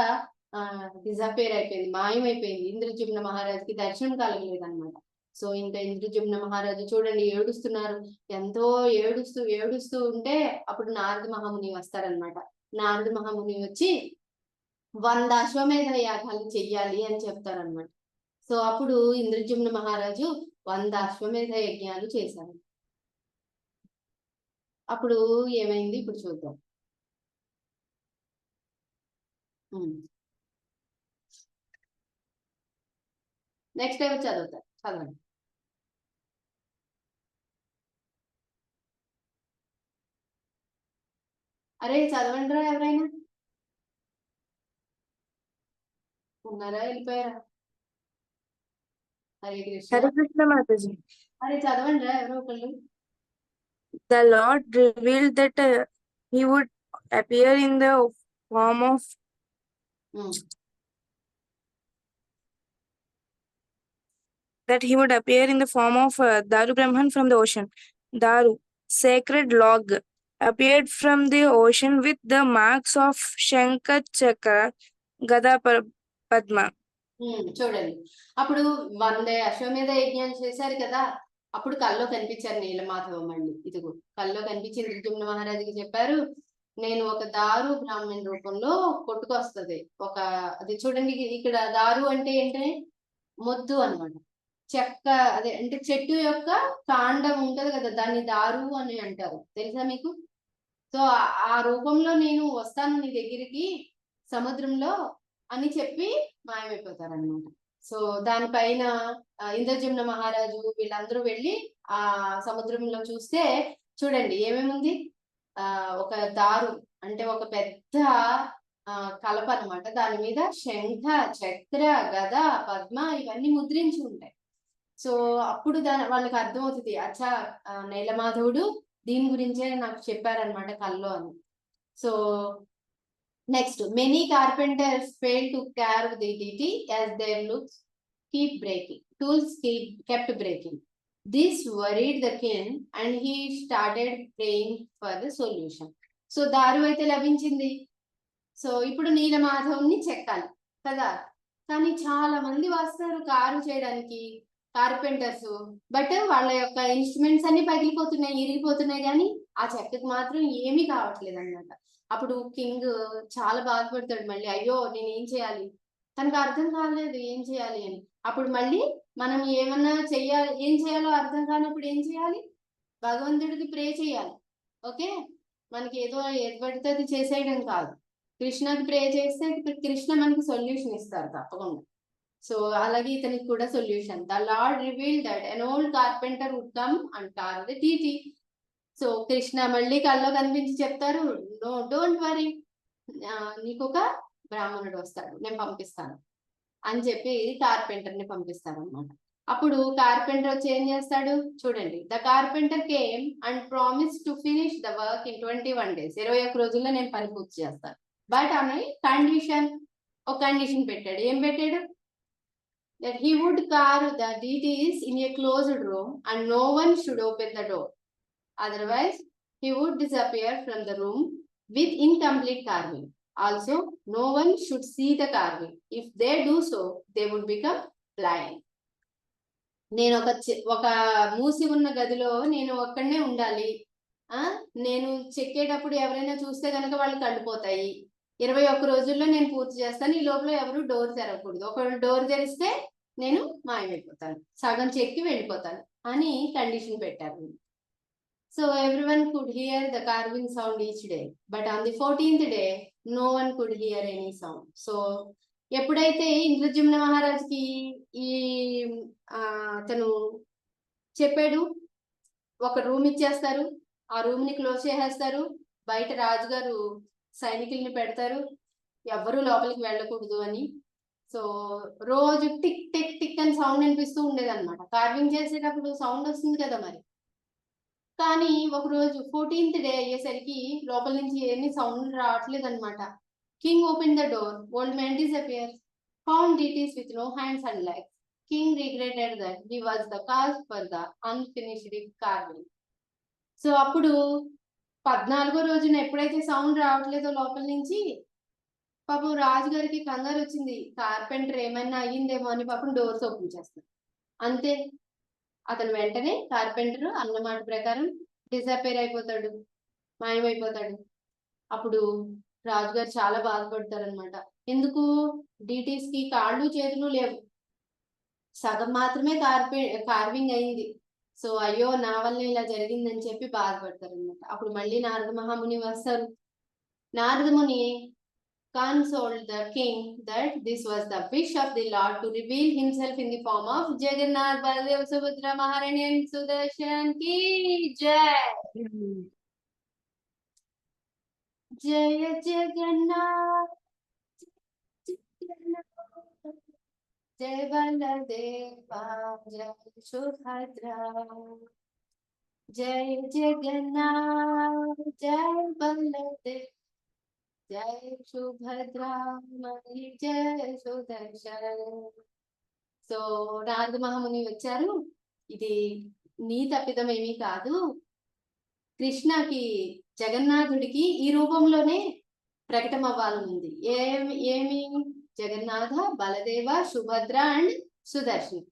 డిజపేర్ అయిపోయింది, మాయమైపోయింది. ఇంద్రద్యుమ్న మహారాజుకి దర్శనం కలగలేదు అనమాట. సో ఇంకా ఇంద్రద్యుమ్న మహారాజు చూడండి ఏడుస్తున్నారు. ఎంతో ఏడుస్తూ ఉంటే అప్పుడు నారద మహాముని వస్తారనమాట. నారద మహాముని వచ్చి 100 అశ్వమేధ యాగాలు చెయ్యాలి అని చెప్తారనమాట. సో అప్పుడు ఇంద్రద్యుమ్న మహారాజు 100 అశ్వమేధ యజ్ఞాలు చేశారు. అప్పుడు ఏమైంది ఇప్పుడు చూద్దాం. నెక్స్ట్ ఎవరు చదువుతారు? చదవండి. అరే చదవండి రా, ఎవరైనా ఉన్నారా? వెళ్ళిపోయారా? Hare Krishna. Hare Krishna Mataji. అరే చదవండి రా ఎవరో ఒకళ్ళు. The Lord revealed that he would appear in the form of Daru Brahman from the ocean. Daru, sacred log, appeared from the ocean with the marks of Shankha, Chakra, Gada, Padma. చూడండి, అప్పుడు 100 అశ్వమేధ యజ్ఞాలు చేశారు కదా. అప్పుడు కల్లో కనిపించారు నీలమాధవ. మళ్ళీ ఇదిగో కల్లో కనిపించి ఇంద్రద్యుమ్న మహారాజుకి చెప్పారు, నేను ఒక దారు బ్రాహ్మణ రూపంలో కొట్టుకొస్తుంది. అది చూడండి, ఇక్కడ దారు అంటే ఏంటంటే మొద్దు అన్నమాట. చెక్క, అదే అంటే చెట్టు యొక్క కాండం ఉంటది కదా, దాన్ని దారు అని అంటారు. తెలుసా మీకు? సో ఆ రూపంలో నేను వస్తాను నీ దగ్గరికి సముద్రంలో అని చెప్పి మాయమైపోతారనమాట. సో దానిపైన ఇంద్రద్యుమ్న మహారాజు వీళ్ళందరూ వెళ్ళి ఆ సముద్రంలో చూస్తే చూడండి ఏమేముంది. ఒక దారు అంటే ఒక పెద్ద కలప అనమాట. దాని మీద శంఖ, చక్ర, గద, పద్మ ఇవన్నీ ముద్రించి ఉంటాయి. సో అప్పుడు వాళ్ళకి అర్థమవుతుంది, అచ్చా నీలమాధవుడు దీని గురించే నాకు చెప్పారనమాట కల్లో అని. So next, many carpenters fail to carve the deity as their tools kept breaking. This worried the king and he started praying for the solution. So దారు అయితే లభించింది. సో ఇప్పుడు నీలమాధవుని చెక్కాలి కదా. కానీ చాలా మంది వస్తారు కారు చేయడానికి, కార్పెంటర్స్. బట్ వాళ్ళ యొక్క ఇన్స్ట్రుమెంట్స్ అన్ని పగిలిపోతున్నాయి, ఇరిగిపోతున్నాయి, కానీ ఆ చెక్కకి మాత్రం ఏమీ కావట్లేదు అన్నమాట. అప్పుడు కింగ్ చాలా బాధపడతాడు. మళ్ళీ అయ్యో నేను ఏం చేయాలి, తనకు అర్థం కాలేదు ఏం చేయాలి అని. అప్పుడు మళ్ళీ మనం ఏమన్నా చెయ్యాలి, ఏం చేయాలో అర్థం కానప్పుడు ఏం చేయాలి, భగవంతుడికి ప్రే చేయాలి. ఓకే, మనకి ఏదో ఏది పడితే అది చేసేయడం కాదు. కృష్ణకి ప్రే చేస్తే కృష్ణ మనకి సొల్యూషన్ ఇస్తారు తప్పకుండా. సో అలాగే ఇతనికి కూడా solution. The lord revealed that an old carpenter would come and carve the deity. So Krishna మళ్ళీ కల్లో కనిపించి చెప్తారు, నో డోంట్ వరీ, నీకు ఒక బ్రాహ్మణుడు వస్తాడు, నేను పంపిస్తాను అని చెప్పి కార్పెంటర్ ని పంపిస్తారు అనమాట. అప్పుడు కార్పెంటర్ వచ్చి ఏం చేస్తాడు చూడండి. The carpenter came and promise to finish the work in 21 days. 21 రోజుల్లో నేను పని పూర్తి చేస్తాను. బట్ అనే కండిషన్, ఒక కండిషన్ పెట్టాడు. ఏం పెట్టాడు? that he would carve the deities in a closed room and no one should open the door. Otherwise, he would disappear from the room with incomplete carving. Also, no one should see the carving. If they do so, they would become blind. నేను ఒక మూసి ఉన్న గదిలో నేను ఒక్కడనే ఉండాలి. నేను చెక్కేటప్పుడు ఎవరైనా చూస్తే కనుక వాళ్ళు కండిపోతాయి. 21 రోజుల్లో నేను పూర్తి చేస్తాను. ఈ లోపల ఎవరు డోర్ తెరవకూడదు. ఒకవేళ డోర్ తెరిస్తే నేను మాయమైపోతాను, సగం చెక్కి వెళ్ళిపోతాను అని కండిషన్ పెట్టారు. So everyone could hear the carving sound each day, but on the 14th day no one could hear any sound. So ఎప్పుడైతే ఇంద్రజుమ్న మహారాజుకి ఈ అతను చెప్పాడు, ఒక రూమ్ ఇచ్చేస్తారు, ఆ రూమ్ ని క్లోజ్ చేసేస్తారు, బయట రాజుగారు సైనికుల్ని పెడతారు, ఎవ్వరూ లోపలికి వెళ్ళకూడదు అని. సో రోజు టిక్ టిక్ టిక్ అని సౌండ్ వినిపిస్తూ ఉండేది అనమాట. కార్వింగ్ చేసేటప్పుడు సౌండ్ వస్తుంది కదా మరి. కానీ ఒక రోజు 14th day అయ్యేసరికి లోపల నుంచి ఏమీ సౌండ్ రావట్లేదు అనమాట. King open the door, old man disappears, found deities with no hands and legs. King regretted that he was the cause for the unfinished carving. So అప్పుడు 14వ రోజున ఎప్పుడైతే సౌండ్ రావట్లేదో లోపల నుంచి, పాపం రాజుగారికి కంగారు వచ్చింది. కార్పెంటర్ ఏమైనా అయ్యిందేమో అని పాపం డోర్స్ ఓపెన్ చేస్తారు. అంతే, అతను వెంటనే కార్పెంటర్ అన్నమాట ప్రకారం డిసపేర్ అయిపోతాడు, మాయమైపోతాడు. అప్పుడు రాజుగారు చాలా బాధపడతారు అనమాట. ఎందుకు? డీటీస్ కి కాళ్ళు చేతులు లేవు, సగం మాత్రమే కార్వింగ్ అయింది. సో అయ్యో నా వల్ల ఇలా జరిగిందని చెప్పి బాధపడతారు అనమాట. అప్పుడు మళ్ళీ నారద మహాముని వస్తారు. నారద ముని consoled the king that this was the wish of the Lord to reveal himself in the form of Jagannath, Baladev, Subhadra, Maharani and Sudarshan ki jai. Jaya Jagannath, Jai Baladeva, Jai Subhadra. Jai Jagannath, Jai Baladeva, జై సుభద్రా, జై Sudarshan. So Narada మహాముని వచ్చారు. ఇది నీ తప్పిదం ఏమీ కాదు, కృష్ణకి జగన్నాథుడికి ఈ రూపంలోనే ప్రకటన అవ్వాలనుంది. ఏమి జగన్నాథ, బలదేవ, సుభద్ర అండ్ సుదర్శన్,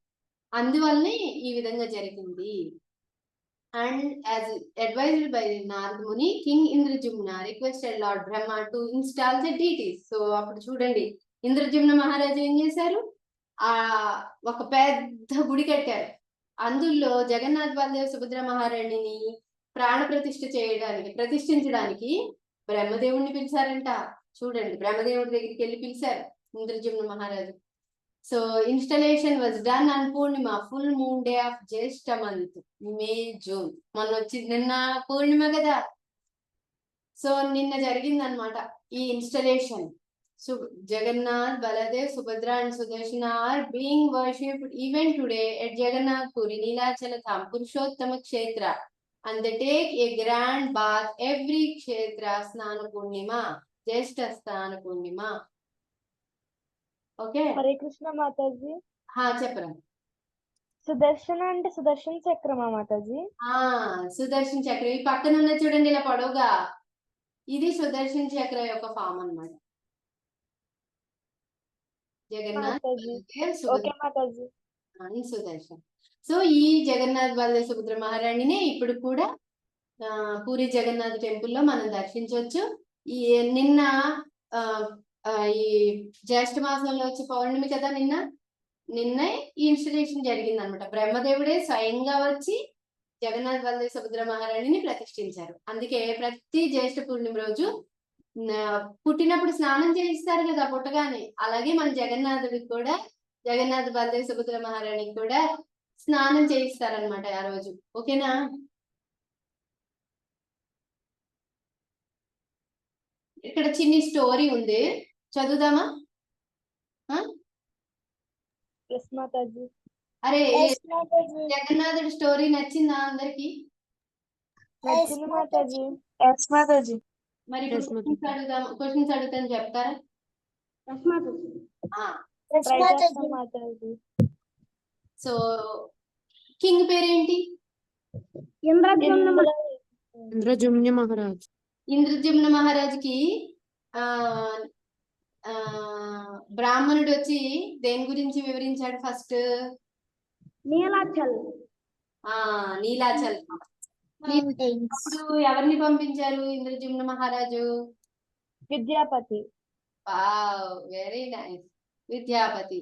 అందువల్లనే ఈ విధంగా జరిగింది. And as advised by Narada Muni, King Indrajumna requested Lord Brahma to install the deities. So అప్పుడు చూడండి, ఇంద్రజుమ్న మహారాజు ఏం చేశారు, ఒక పెద్ద గుడి కట్టారు. అందులో జగన్నాథ్, బలదేవ్, సుభద్ర మహారాణిని ప్రతిష్ఠించడానికి బ్రహ్మదేవుడిని పిలిచారంట. చూడండి, బ్రహ్మదేవుడి దగ్గరికి వెళ్ళి పిలిచారు ఇంద్రజుమ్న మహారాజు. So installation was done on Purnima, full moon day of Jyeshtha month, May, June. నిన్న పూర్ణిమ కదా, సో నిన్న జరిగింది అనమాట ఈ installation. Jagannath, Baladev, Subhadra and Sudarshan are being worshipped even today at Jagannath Puri, Neelachalatham, Purushottama Kshetra, and they take a grand bath every Kshetra Snana Purnima, Jyeshtha Snana Purnima. Okay, Hare Krishna Mataji. చెప్పరా. సుదర్శన అంటే సుదర్శన్ చక్రమా మాతాజీ? సుదర్శన్ చక్రం ఈ పక్కన ఉన్న చూడండి, ఇలా పొడవుగా ఇది సుదర్శన్ చక్ర యొక్క ఫామ్ అన్నమాట. జగన్నాథ్ మాతాజీ. బలదేవ్, ఓకే సుభద్ర మాతాజీ. అని సుదర్శన్. సో ఈ జగన్నాథ్ బలదేవ్ సుభద్ర మహారాణిని ఇప్పుడు కూడా పూరి జగన్నాథ్ టెంపుల్ లో మనం దర్శించవచ్చు. ఈ నిన్న ఆ ఆ, ఈ జ్యేష్ఠ మాసంలో వచ్చి పౌర్ణమి కదా, నిన్న ఈ ఇన్స్టలేషన్ జరిగింది అనమాట. బ్రహ్మదేవుడే స్వయంగా వచ్చి జగన్నాథ్ బలదేవ్ సుభద్ర మహారాణిని ప్రతిష్ఠించారు. అందుకే ప్రతి జ్యేష్ఠ పూర్ణిమ రోజు పుట్టినప్పుడు స్నానం చేయిస్తారు కదా పుట్టగానే, అలాగే మన జగన్నాథుడికి కూడా, జగన్నాథ్ బలదేవ్ సుభద్ర మహారాణికి కూడా స్నానం చేయిస్తారనమాట ఆ రోజు. ఓకేనా? ఇక్కడ చిన్ని స్టోరీ ఉంది, చదువుదామా? ఎస్ మాతాజీ. అరే ఎస్ మాతాజీ. జగన్నాథుడి స్టోరీ నచ్చిందా అందరికి? నచ్చింది మాతాజీ. ఎస్ మాతాజీ. మరి ఇప్పుడు క్వశ్చన్స్ అడుగుతాను, చెప్తారా? ఎస్ మాతాజీ. ఆ, ట్రై చేస్తాం మాతాజీ. సో కింగ్ పేరేంటి? ఇంద్రజుమ్న మహారాజ్. ఇంద్రజుమ్న మహారాజుకి ఆ ఆ బ్రాహ్మణుడు వచ్చి దేని గురించి వివరించాడు ఫస్ట్? నీలాచల్. నీలాచల్. అప్పుడు ఎవరిని పంపించారు ఇంద్రజుమ్న మహారాజు? Vidyapati. Wow, very nice. Vidyapati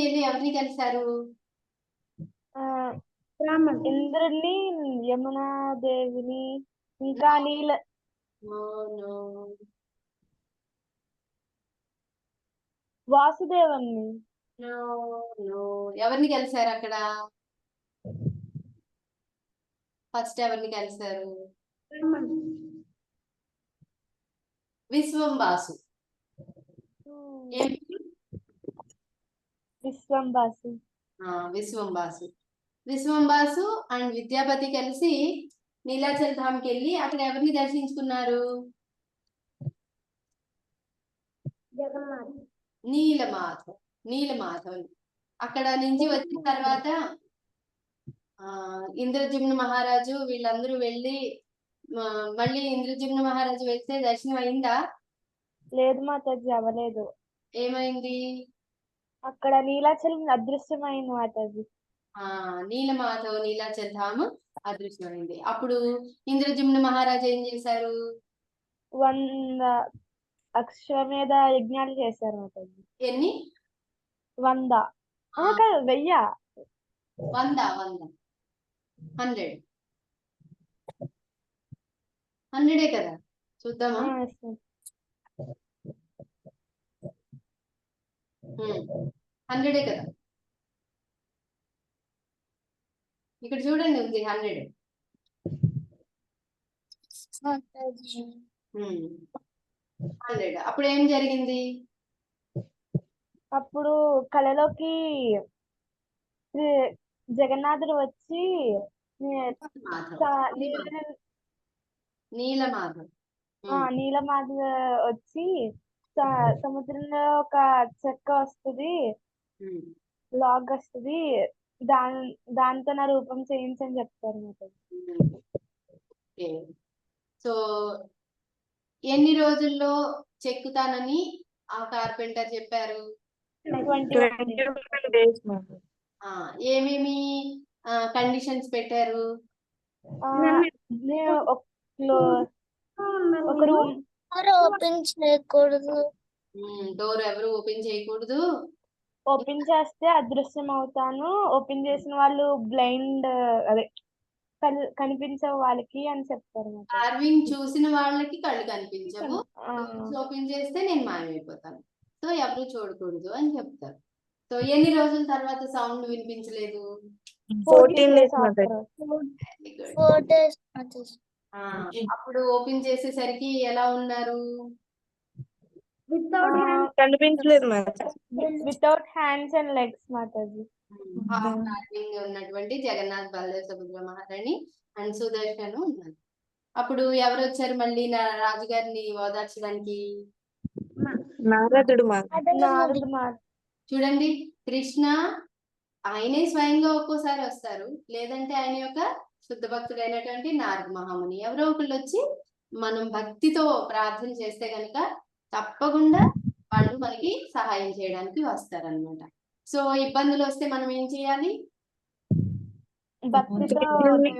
వెళ్ళి ఎవరిని కలిశారు? ఇంద్రుడిని, యమునా దేవిని, ఇంకా వాసుదేవన్ని. ఎవరిని కలిశారు అక్కడ? ఫస్ట్ ఎవరిని కలిశారు? విశ్వంబాసు. విశ్వంబాసు. విశ్వంబాసు అండ్ విద్యాపతి కలిసి నీలాచల్ ధామ్కి వెళ్ళి అక్కడ ఎవరిని దర్శించుకున్నారు? నీలమాధవ్. అక్కడ నుంచి వచ్చిన తర్వాత ఇంద్రజుమ్న మహారాజు వీళ్ళందరూ వెళ్ళి మళ్ళీ ఇంద్రజుమ్న మహారాజు వెళ్తే దర్శనం అయిందా? లేదు మాతాజీ, అవ్వలేదు. ఏమైంది? అక్కడ నీలాచలం అదృశ్యమైంది మాతాజీ. నీలాచల్ ధామ్ అదృశ్యమైంది. అప్పుడు ఇంద్రజుమ్న మహారాజు ఏం చేశారు? 100 అశ్వమేధ యజ్ఞాలు చేశారు మాతాజీ. ఎన్ని? 100 కాదు, 1000. 100 కదా, చూద్దామా? 100 కదా, ఇక్కడ చూడండి ఉంది 100. అప్పుడు ఏం జరిగింది? అప్పుడు కళలోకి జగన్నాథుడు వచ్చి నీలమాధవ్ వచ్చి సముద్రంలో ఒక చెక్క వస్తుంది, లాగ్ వస్తుంది, దాంతో నా రూపం చేయించని చెప్తారు నాకు. సో ఎన్ని రోజుల్లో చెక్కుతానని ఆ కార్పెంటర్ చెప్పారు? 21 days. ఏమేమి కండిషన్స్ పెట్టారు? ఒక రూమ్ ఓపెన్ చేయకూడదు, డోర్ ఎవరు ఓపెన్ చేయకూడదు, ఓపెన్ చేస్తే అదృశ్యం అవుతాను, ఓపెన్ చేసిన వాళ్ళు బ్లైండ్, అదే కనిపించవు వాళ్ళకి అని చెప్తారు. కార్వింగ్ చూసిన వాళ్ళకి కళ్ళు కనిపించవు, ఓపెన్ చేస్తే నేను మాయమైపోతాను, సో ఎవరు చూడకూడదు అని చెప్తారు. సో ఎన్ని రోజుల తర్వాత సౌండ్ వినిపించలేదు? 14 days. 4 days. అప్పుడు ఓపెన్ చేసేసరికి ఎలా ఉన్నారు? కనిపించలేదు. Without hands and legs Mataji. Carving ఉన్నటువంటి జగన్నాథ్ బలదేవ్ సుభద్ర మహారాణి అండ్ సుదర్శను ఉన్నారు. అప్పుడు ఎవరు వచ్చారు మళ్ళీ రాజుగారిని ఓదార్చడానికి? నారదుడు. చూడండి, కృష్ణ ఆయనే స్వయంగా ఒక్కోసారి వస్తారు, లేదంటే ఆయన యొక్క శుద్ధ భక్తుడైనటువంటి నారద మహాముని ఎవరో ఒకళ్ళు వచ్చి మనం భక్తితో ప్రార్థన చేస్తే కనుక తప్పకుండా వాళ్ళు మనకి సహాయం చేయడానికి వస్తారనమాట. సో ఇబ్బందులు వస్తే మనం ఏం చేయాలి? భక్తితో దేవుని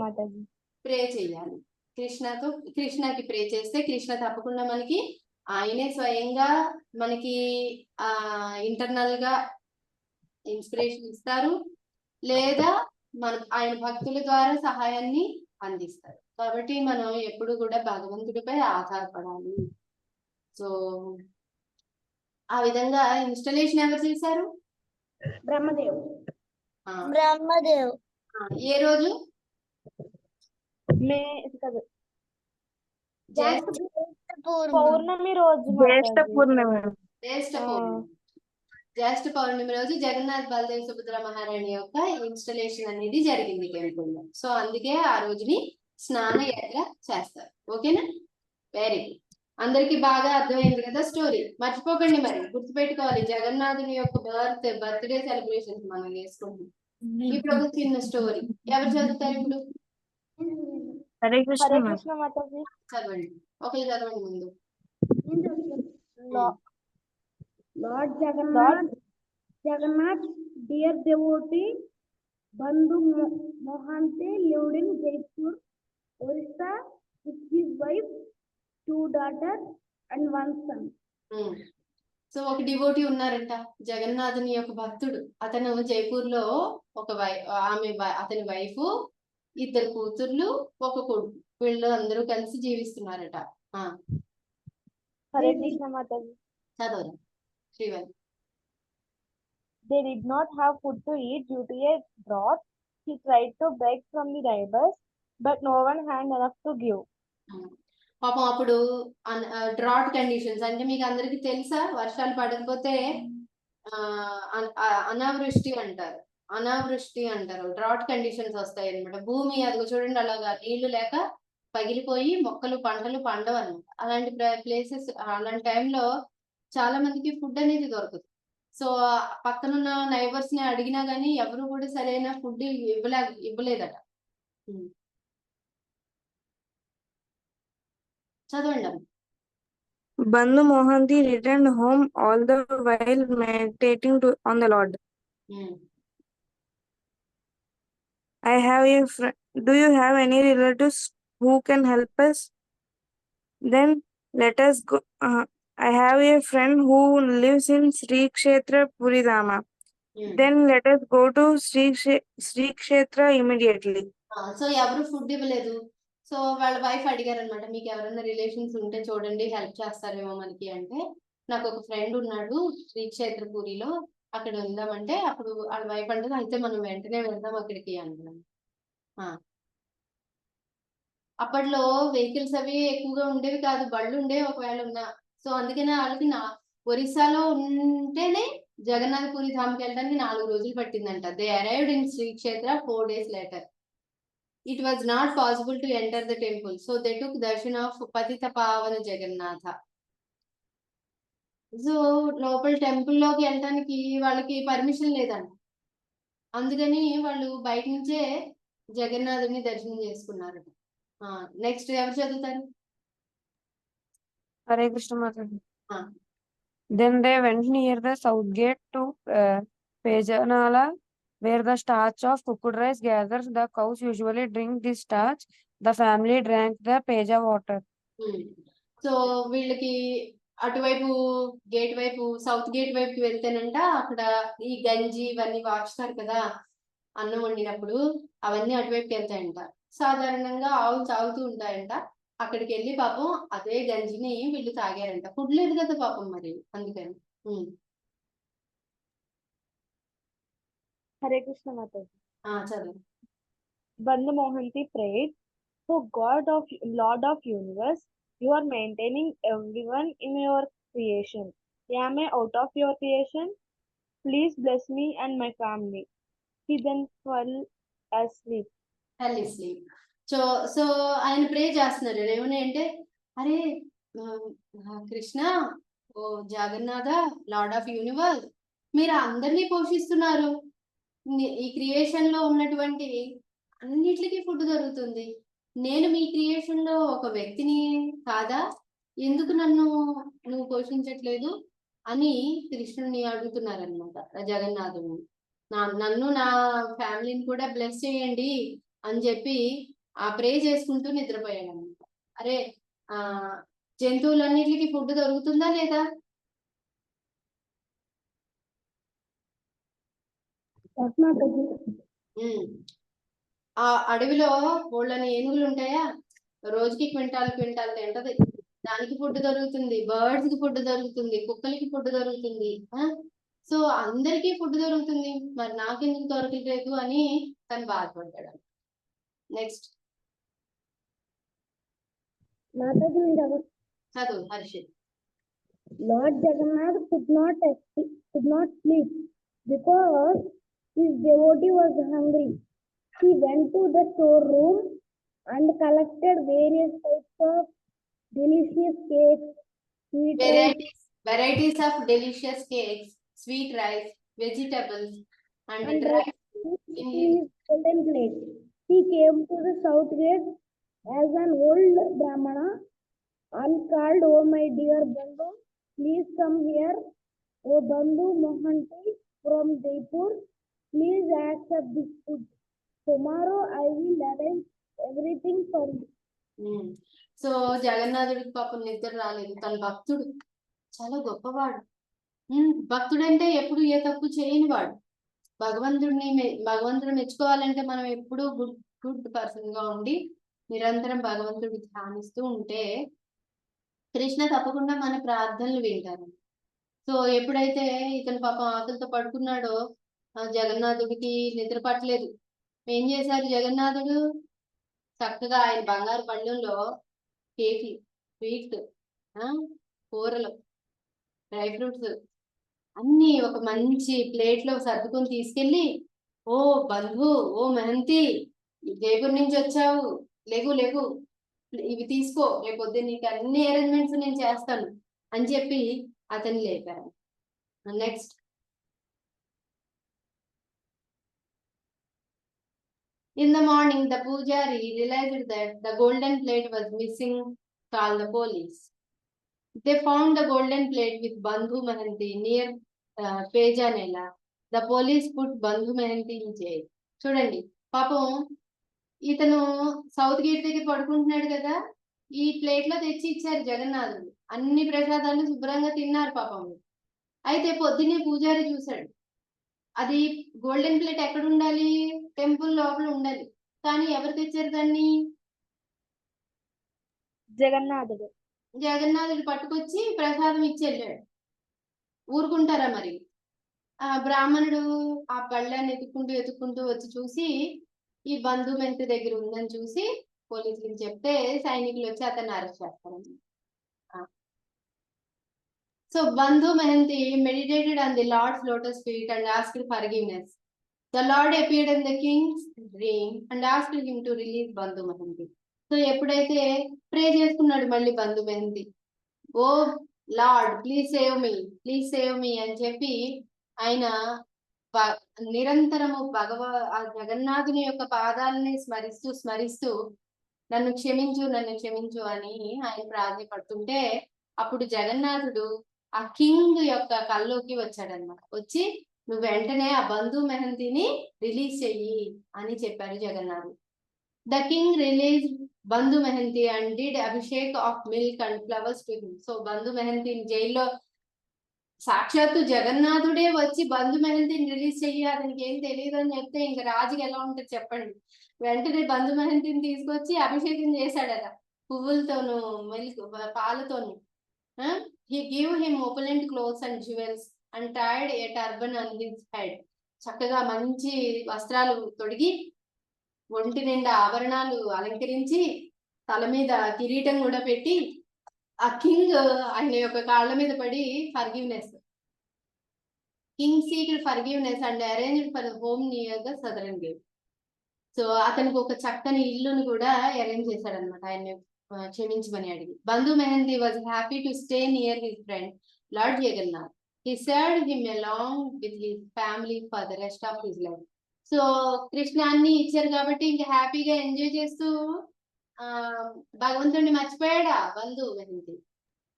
మాతాజీ ప్రే చేయాలి. కృష్ణకి ప్రే చేస్తే కృష్ణ తప్పకుండా మనకి ఆయనే స్వయంగా మనకి ఇంటర్నల్ గా ఇన్స్పిరేషన్ ఇస్తారు, లేదా ఆయన భక్తుల ద్వారా సహాయాన్ని అందిస్తారు. కాబట్టి మనం ఎప్పుడు కూడా భగవంతుడిపై ఆధారపడాలి. సో ఆ విధంగా ఇన్స్టలేషన్ ఎవరు చేశారు? బ్రహ్మదేవ్. ఏ రోజు? పౌర్ణమి రోజు. జ్యేష్ఠ పౌర్ణమి రోజు జగన్నాథ్ బలదేవ్ సుభద్ర మహారాణి యొక్క ఇన్స్టలేషన్ అనేది జరిగింది టెంపుల్ లో. సో అందుకే ఆ రోజుని స్నాన యాత్ర చేస్తారు. ఓకేనా? Very good. అందరికి బాగా అర్థమైంది కదా స్టోరీ? మర్చిపోకండి, మరి గుర్తుపెట్టుకోవాలి. జగన్నాథుని యొక్క బర్త్డే సెలబ్రేషన్స్ మనం చేసుకుంటాం. ఇప్పుడు ఒక చిన్న స్టోరీ ఎవరు చదువుతారు ఇప్పుడు? హరే కృష్ణ మాతాజీ. చదవండి, ఒకరు చదవండి ముందు. Lord Jagannath, dear devotee, Bandhu Mohanty lived in Jaipur, Orissa, with his wife, 2 daughters, and 1 son. So ఒక డివోటీ ఉన్నారంట, జగన్నాథుని యొక్క భక్తుడు. అతను జైపూర్ లో అతని వైఫ్, 2 కూతుర్లు, 1 కొడుకు, వీళ్ళు అందరూ కలిసి జీవిస్తున్నారట. Hare Krishna Mataji. చదవరా Srivalli. They did not have food to eat due to a drought. He tried to beg from the neighbors, but no one had enough to give. పాపం అప్పుడు డ్రాట్ కండిషన్స్ అంటే మీకు అందరికి తెలుసా? వర్షాలు పడకపోతే అనావృష్టి అంటారు. డ్రాట్ కండిషన్స్ వస్తాయి అనమాట. భూమి అదిగో చూడండి, అలాగా నీళ్లు లేక పగిలిపోయి మొక్కలు పంటలు పండవు అనమాట. అలాంటి ప్లేసెస్, అలాంటి టైంలో చాలా మందికి ఫుడ్ అనేది దొరకదు. సో పక్కనున్న నైబర్స్ ని అడిగినా గానీ ఎవరు కూడా సరైన ఫుడ్ ఇవ్వలేదట. చదవండి. Bandhu Mohanty returned home all the while meditating on the Lord. Do you have any relatives who can help us? Then let us go. I have a friend who lives in Sri Kshetra Puridama. Then let us go to Sri Kshetra immediately. So ఎవరు food ఇవ్వలేదు. So వాళ్ళ wife అడిగారు అనమాట, మీకు ఎవరైనా relations ఉంటే చూడండి, help చేస్తారేమో మనకి అంటే. నాకు ఒక ఫ్రెండ్ ఉన్నాడు శ్రీ క్షేత్రపురిలో, అక్కడ ఉందామంటే అప్పుడు వాళ్ళ వైఫ్ అంటే అయితే మనం వెంటనే వెళ్దాం అక్కడికి అంటున్నాను. అప్పట్లో వెహికల్స్ అవి ఎక్కువగా ఉండేవి కాదు, బళ్ళు ఉండేవి ఒకవేళ ఉన్నా. సో అందుకనే వాళ్ళకి ఒరిస్సాలో ఉంటేనే జగన్నాథ్ పూరి ధామ్కి వెళ్ళడానికి 4 రోజులు పట్టిందంట. దే అరైవ్డ్ ఇన్ శ్రీ క్షేత్ర 4 days later. It was not possible to enter the temple, so they took darshan of Patita Pavana Jagannatha. So లోపల టెంపుల్ లోకి వెళ్ళడానికి వాళ్ళకి పర్మిషన్ లేదంట. అందుకని వాళ్ళు బయట నుంచే జగన్నాథుని దర్శనం చేసుకున్నారు. నెక్స్ట్ ఎవరు చదువుతారు? Hare Krishna Mataji. Then they went near the south gate to Pejanala, where the starch of cooked rice gathers. The cows usually drink this starch. The family drank the peja water. So వీళ్ళకి అటువైపు గేట్ వైపు, south gate వైపుకి వెళ్తేనంట అక్కడ ఈ గంజి ఇవన్నీ వాచుతారు కదా అన్నం వండినప్పుడు, అవన్నీ అటువైపుకి వెళ్తాయంట. సాధారణంగా ఆవులు తాగుతూ ఉంటాయంట. అక్కడికి వెళ్ళి పాపం అదే గంజిని వీళ్ళు తాగారంట. ఫుడ్ లేదు కదా పాపం, మరి అందుకని. హరే కృష్ణ మాతాజీ. చదువు. Bandhu Mohanty prayed, "Oh Lord of universe, you are maintaining everyone in your creation. Am I out of your creation? Please bless me and my family." He then fell asleep. So ఆయన ప్రే చేస్తున్నారు. ఏమని అంటే, అరే కృష్ణ, ఓ Jagannath, lord of universe, మీరు అందరినీ పోషిస్తున్నారు. ఈ creation లో ఉన్నటువంటి అన్నిటికీ ఫుడ్ దొరుకుతుంది. నేను మీ క్రియేషన్ లో ఒక వ్యక్తిని కాదా, ఎందుకు నన్ను నువ్వు పోషించట్లేదు అని కృష్ణుని అడుగుతున్నారనమాట జగన్నాథుని. నన్ను నా ఫ్యామిలీని కూడా బ్లెస్ చేయండి అని చెప్పి ప్రే చేసుకుంటూ నిద్రపోయాడు అనమాట. అరే ఆ జంతువులన్నిటికీ ఫుడ్ దొరుకుతుందా లేదా? ఆ అడవిలో బోళ్ళని ఏనుగులు ఉంటాయా, రోజుకి క్వింటాల్ తింటది. దానికి ఫుడ్ దొరుకుతుంది, బర్డ్స్ కి ఫుడ్ దొరుకుతుంది, కుక్కలకి ఫుడ్ దొరుకుతుంది. సో అందరికీ ఫుడ్ దొరుకుతుంది, మరి నాకెందుకు దొరకలేదు అని తను బాధపడ్డాడు. నెక్స్ట్ చదువు Harshit. Lord Jagannath could not sleep because his devotee was hungry. He went to the storeroom and collected various types of delicious cakes, sweet rice, varieties of delicious cakes, sweet rice, vegetables, and dry fruits in his golden plate. He came to the south gate as an old Brahmana and called, "Oh my dear Bandhu, please come here. Oh Bandhu Mohanty from Jaipur, please accept this food. Tomorrow I will arrange everything for you." So జగన్నాథుడికి పాపం నిద్ర రాలేదు. తన భక్తుడు చాలా గొప్పవాడు. భక్తుడంటే ఎప్పుడు ఏ తప్పు చేయని వాడు. భగవంతుడు మెచ్చుకోవాలంటే మనం ఎప్పుడు గుడ్ పర్సన్ గా ఉండి నిరంతరం భగవంతుడి ధ్యానిస్తూ ఉంటే కృష్ణ తప్పకుండా మన ప్రార్థనలు వింటారు. సో ఎప్పుడైతే ఇతను పాపం ఆకలితో పడుకున్నాడో జగన్నాథుడికి నిద్ర పట్టలేదు. ఏం చేశారు జగన్నాథుడు? చక్కగా ఆయన బంగారు పళ్ళెంలో కేకులు, స్వీట్స్, కూరలు, డ్రై ఫ్రూట్స్ అన్ని ఒక మంచి ప్లేట్ లో సర్దుకొని తీసుకెళ్ళి, "ఓ బంధు, ఓ మహంతి, జైపూర్ నుంచి వచ్చావు, లేగు ఇవి తీసుకో, రేపొద్దు నీకు అన్ని అరేంజ్మెంట్స్ నేను చేస్తాను" అని చెప్పి అతన్ని లేపారు. Next In the morning, the pujari realized that the golden plate was missing, called the police. They found the golden plate with Bandhu Mahanti near Pejanela. The police put Bandhu Mahanti in jail. చూడండి పాపం ఇతను south gate దగ్గర పడుకుంటున్నాడు కదా, ఈ plate లో తెచ్చి ఇచ్చారు జగన్నాథుడు. అన్ని ప్రసాదాలు శుభ్రంగా తిన్నారు పాపం. అయితే పొద్దున్నే పూజారి చూశాడు, అది గోల్డెన్ ప్లేట్ ఎక్కడ ఉండాలి? టెంపుల్ లోపల ఉండాలి. కానీ ఎవరు తెచ్చారు దాన్ని? జగన్నాథుడు పట్టుకొచ్చి ప్రసాదం ఇచ్చి వెళ్ళాడు. ఊరుకుంటారా మరి? బ్రాహ్మణుడు ఆ పళ్ళాన్ని ఎత్తుకుంటూ వచ్చి చూసి ఈ బంధు మెంతి దగ్గర ఉందని చూసి పోలీసులకు చెప్తే సైనికులు వచ్చి అతన్ని అరెస్ట్ చేస్తారు. So Bandhu Mahanti meditated on the Lord's lotus feet and asked forgiveness. The Lord appeared in the king's dream and asked him to release Bandhu Mahanti. So ఎప్పుడైతే ప్రే చేసుకున్నాడు మళ్ళీ బంధు మహంతి, "ఓ లార్డ్, ప్లీజ్ సేవ్ మీ" అని చెప్పి ఆయన నిరంతరము ఆ జగన్నాథుని యొక్క పాదాలని స్మరిస్తూ నన్ను క్షమించు అని ఆయన ప్రార్థపడుతుంటే అప్పుడు జగన్నాథుడు ఆ కింగ్ యొక్క కల్లోకి వచ్చాడనమాట. వచ్చి, "నువ్వు వెంటనే ఆ బంధు మెహంతిని రిలీజ్ చెయ్యి" అని చెప్పారు జగన్నాథుడు. The king released Bandhu Mahanti and did abhishek of milk and flowers to him. So Bandhu Mahanti జైల్లో సాక్షాత్తు జగన్నాథుడే వచ్చి బంధు మెహంతిని రిలీజ్ చెయ్యి, అతనికి ఏం తెలియదు అని చెప్తే ఇంకా రాజుకి ఎలా ఉంటుంది చెప్పండి. వెంటనే బంధు మెహంతిని తీసుకొచ్చి అభిషేకం చేశాడట, పువ్వులతోను milk పాలతోను. He gave him opulent clothes and jewels and tied a turban on his head. చక్కగా మంచి వస్త్రాలు తొడిగి ఒంటి నిండా ఆభరణాలు అలంకరించి తల మీద కిరీటం కూడా పెట్టి ఆ కింగ్ ఆయన యొక్క కాళ్ళ మీద పడి king seeked forgiveness and arranged for home near the southern gate. So అతనికి ఒక చక్కని ఇల్లును కూడా అరేంజ్ చేశాడు అనమాట, ఆయన క్షమించమని అడిగి. Bandhu Mohanty was happy to stay near his friend lord Jagannath. He served him along with his family for the rest of his life. So Krishna అన్ని ఇచ్చారు కాబట్టి ఇంకా హ్యాపీగా ఎంజాయ్ చేస్తూ భగవంతుడిని మర్చిపోయాడా బంధు మెహంతి?